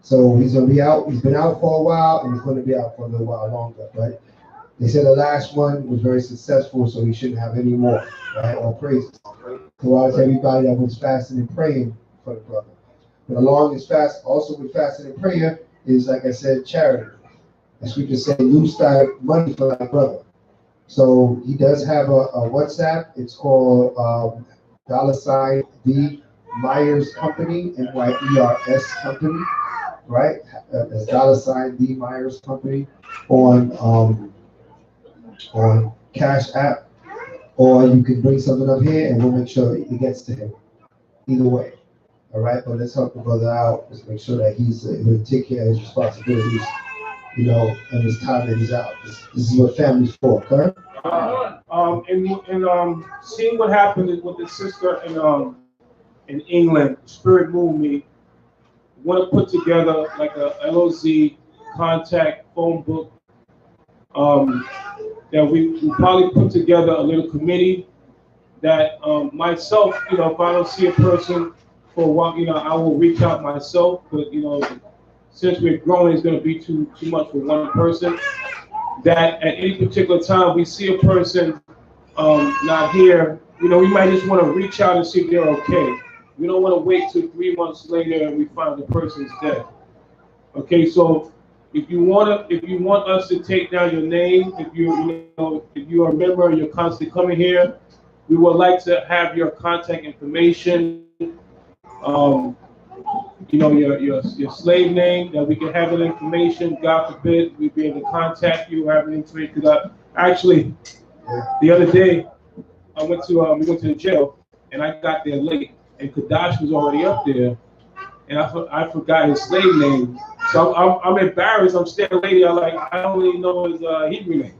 So he's going to be out, he's been out for a while, and he's going to be out for a little while longer. But they said the last one was very successful, so he shouldn't have any more. Right? All praises. So I to everybody that was fasting and praying for the brother. But along this fast, also with fasting and prayer, is, like I said, charity. As we just say, loose thy money for thy brother. So he does have a WhatsApp. It's called $D Myers Company, MYERS Company, right? That's $D Myers Company on Cash App. Or you can bring something up here and we'll make sure it gets to him. Either way. All right, but let's help the brother out. Let's make sure that he's able to take care of his responsibilities, and his time that he's out. This is what family's for, okay? And seeing what happened with the sister in England, Spirit moved me. Want to put together like a LOZ contact phone book. That we probably put together a little committee that myself, if I don't see a person for a while, I will reach out myself. But since we're growing, it's going to be too much for one person. That at any particular time we see a person not here, we might just want to reach out and see if they're okay. We don't want to wait till 3 months later and we find the person's dead. Okay, so. If you want us to take down your name, if you are a member and you're constantly coming here, we would like to have your contact information, your slave name, that we can have that information. God forbid we'd be able to contact you, have an information. Because actually, the other day we went to the jail and I got there late and Kadash was already up there and I forgot his slave name. So I'm embarrassed. I'm staring at a lady. I don't even know his Hebrew name.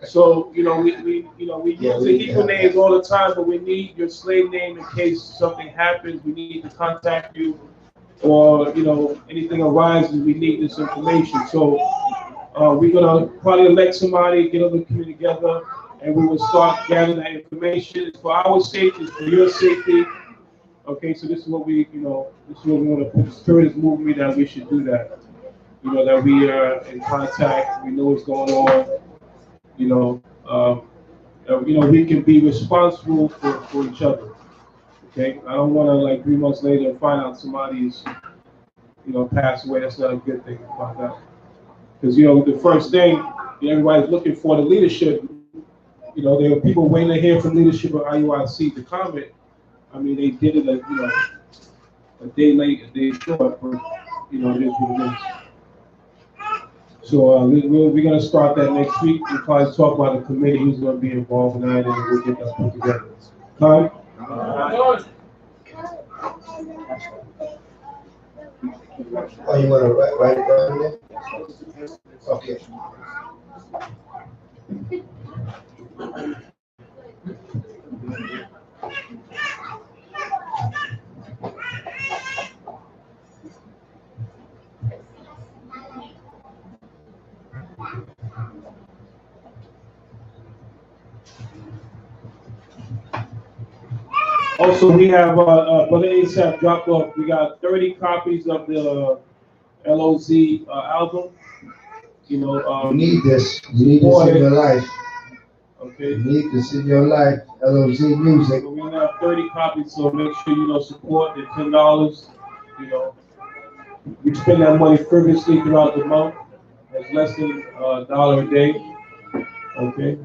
So we use the Hebrew names all the time, but we need your slave name in case something happens. We need to contact you, or anything arises. We need this information. So we're gonna probably elect somebody, get other community together, and we will start gathering that information. It's for our safety, it's for your safety. Okay, so this is what we want to put. The spirit is moving me that we should do that. That we are in contact. We know what's going on. We can be responsible for each other. Okay, I don't want to 3 months later find out somebody's passed away. That's not a good thing to find out. Because the first thing everybody's looking for the leadership. There were people waiting to hear from leadership of IUIC to comment. I mean, they did it a day late, a day short, but it is what it is. So we're going to start that next week. We'll probably talk about the committee who's going to be involved in that, and we'll get that put together. Con? Oh, you want to write it down there? Okay. Also, we have Brother ASAP dropped off. We got 30 copies of the LOZ album. You need this. You need this in your life. Okay. You need this in your life. LOZ music. So we're gonna have 30 copies. So make sure support the $10. We spend that money frivolously throughout the month. It's less than $1 a day. Okay.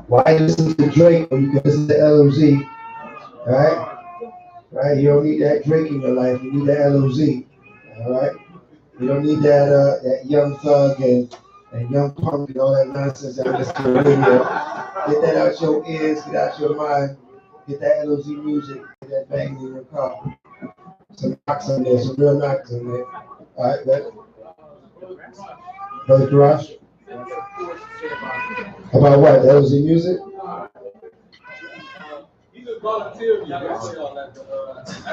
Why listen to Drake when you can listen to LOZ? Right? Right? You don't need that Drake in your life. You need that LOZ. All right? You don't need that Young Thug and Young Punk and all that nonsense that listen to the radio. Get that out your ears, get out your mind. Get that LOZ music, get that banging in your car. Some knocks on there, some real knocks on there. All right, Brother Karash? About what? LOZ music? He just volunteered. At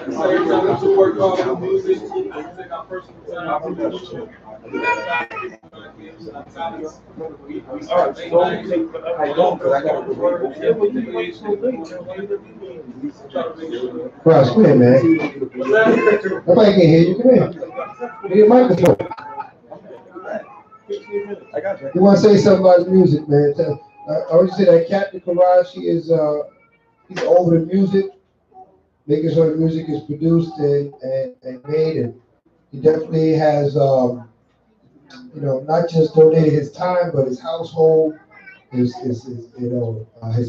the same time that you work on the music, you take our personal time. Karash, come here, man. Nobody can hear you. Come here. Get your microphone. I got you. You want to say something about the music, man? I want you to say that Captain Karash, he's over the music, making sure the music is produced and made, and he definitely has, not just donated his time, but his household, his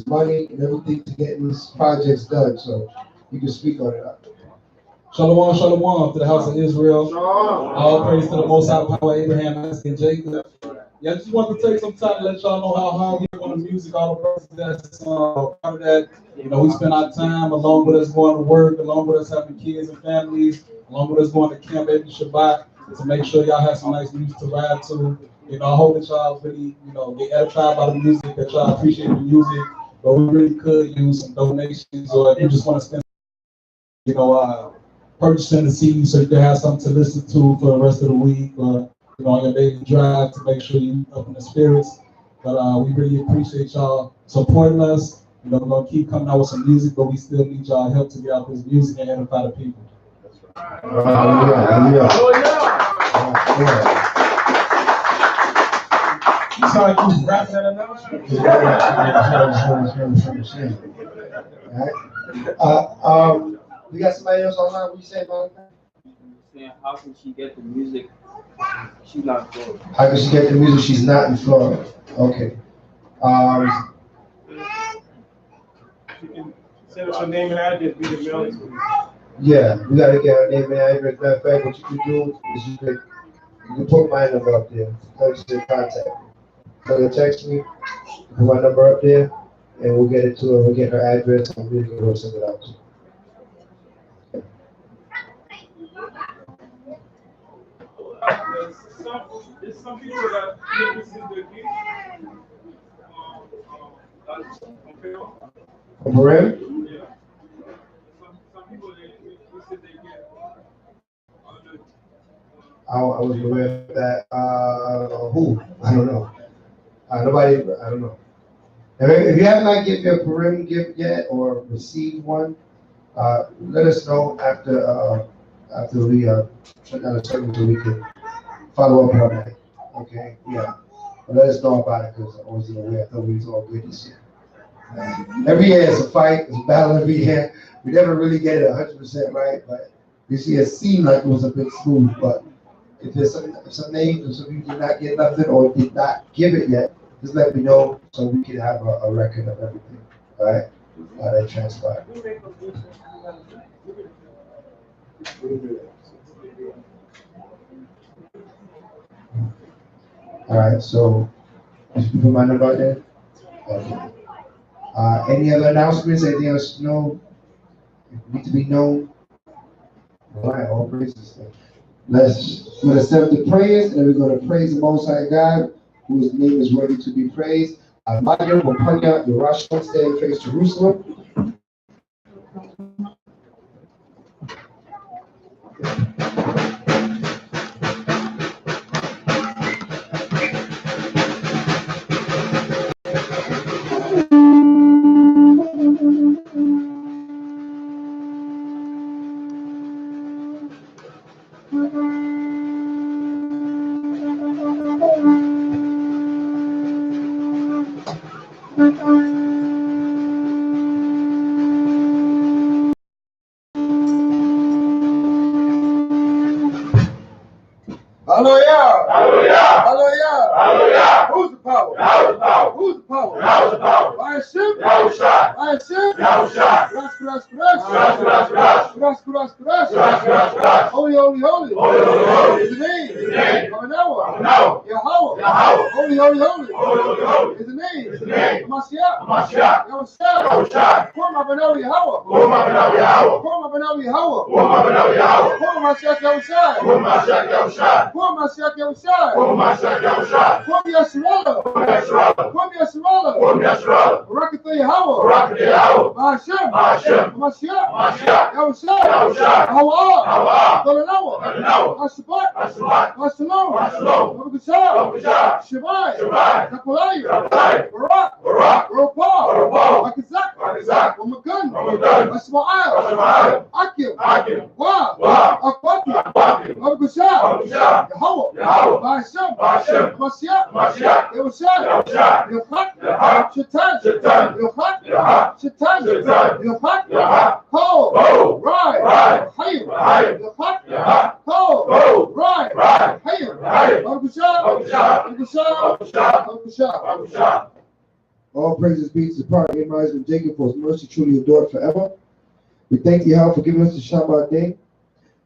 money and everything to get these projects done. So you can speak on it. Shalom, shalom to the house of Israel. All praise to the Most High Power, Abraham, Isaac, and Jacob. Yeah, I just want to take some time to let y'all know how hard we are on the music, all the persons that's part of that. We spend our time along with us going to work, along with us having kids and families, along with us going to camp every Shabbat to make sure y'all have some nice music to ride to. I hope that y'all really, get edified by the music, that y'all appreciate the music, but we really could use some donations, or if you just want to spend, purchasing the CD so you can have something to listen to for the rest of the week, or on your daily drive to make sure you up in the spirits. But we really appreciate y'all supporting us. We're gonna keep coming out with some music, but we still need y'all help to get out this music and edify the people. You sound like you rapping that announcement. All right. We got somebody else online. What you say about that? Saying, how can she get the music? She's not in Florida. How can she get the music? She's not in Florida. Okay. You can send us your name and address. We can mail it to you. Yeah, we gotta get her name and address. Matter of fact, what you can do is you can put my number up there. Text your contact. So you text me, put my number up there, and we'll get it to her. We'll get her address, and we'll send it out to her. there's some people that never receive their gift. Purim? Yeah. Some people they receive their gift. I was aware of that. Who? I don't know. Nobody, I don't know. If you have not given your Purim gift yet or received one, let us know after we shut down the service so we can follow up on that. Okay? Yeah. But let us know about it because I wasn't aware. I thought we was all good this year. Every year it's a fight, it's a battle every year. We never really get it 100% right, but this year it seemed like it was a bit smooth. But if there's some names or some you did not get nothing or did not give it yet, just let me know so we can have a record of everything. All right? How that transpired. All right, so just put my number out there. Okay. Any other announcements? Anything else to know? Need to be known? All right, all praises. We're going to set up the prayers, and then we're going to praise the Most High God, whose name is worthy to be praised. Almighty Wapanya, Yerushalayim, stand face Jerusalem. Hallelujah! Hallelujah! Hallelujah! Hallelujah! Who's the power? Who's the power? By Hashem? By Hashem? Holy, holy, holy. Is the name. Manoah. Yahweh. Holy, holy, holy. Is the name. Mashiach. Yahushua. Forma Manoah Yahweh. Forma Manoah Yahweh. Forma Mashiach Yahushua. Forma Mashiach Yahushua. Forma Yasharallah. Forma Yasharallah. Barakatah Yahweh. Hashem. Mashiach. Yahushua. Hawa. Dolanoah. Hashabbat. Hashalom. Abukashah. Shabbat. Kapalaya. Barak. Ropah. Akazak. Ramagan. Ashma'al. Akim. Wa. Akwati. Abukashah. Yahweh. Hashem. Mashiach. Yahushua. Yochak. Shatan. Yochak. Shatan. Yochak. Kol. Rai. Hayim. Yochak. Kol. Rai. Hayim. Abukashah. All praises be to the part of and Jacob for his mercy truly adored forever. We thank you, Yahweh, for giving us the Shabbat day.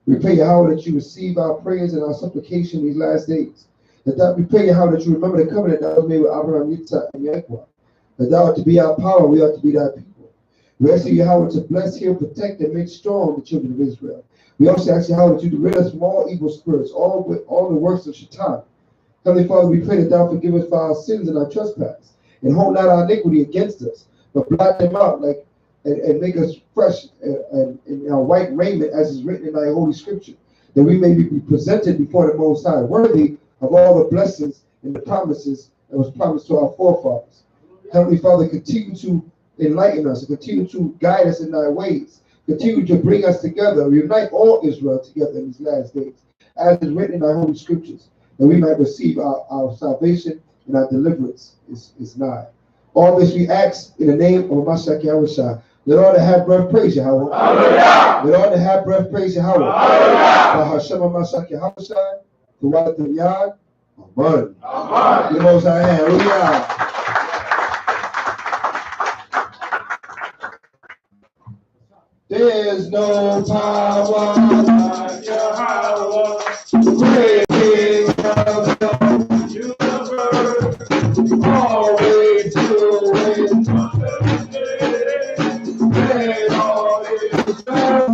We pray, Yahweh, that you receive our prayers and our supplication these last days. We pray, Yahweh, that you remember the covenant that was made with Abraham, Yitzhak, and Yaakov. That thou art to be our power, we ought to be thy people. We ask you, Yahweh, to bless, heal, protect, and make strong the children of Israel. We also ask Yahweh that you to rid us from all evil spirits, all the works of Shaitan. Heavenly Father, we pray that thou forgive us for our sins and our trespass, and hold not our iniquity against us, but blot them out and make us fresh and in our white raiment, as is written in thy holy scripture, that we may be presented before the Most High, worthy of all the blessings and the promises that was promised to our forefathers. Heavenly Father, continue to enlighten us, and continue to guide us in thy ways. Continue to bring us together, unite all Israel together in these last days, as is written in thy holy scriptures, that we might receive our salvation and our deliverance is nigh. All this we ask in the name of Mashiach Yahushua. Let all that have breath praise Yahweh. Hallelujah. Let all that have breath praise Yahweh. Hallelujah. Hashem Mashiach Yahushua. The Walat of Yad. Amen. The Most High. Hallelujah. There's no power like Yahweh, great King of the universe, always doing and all is well.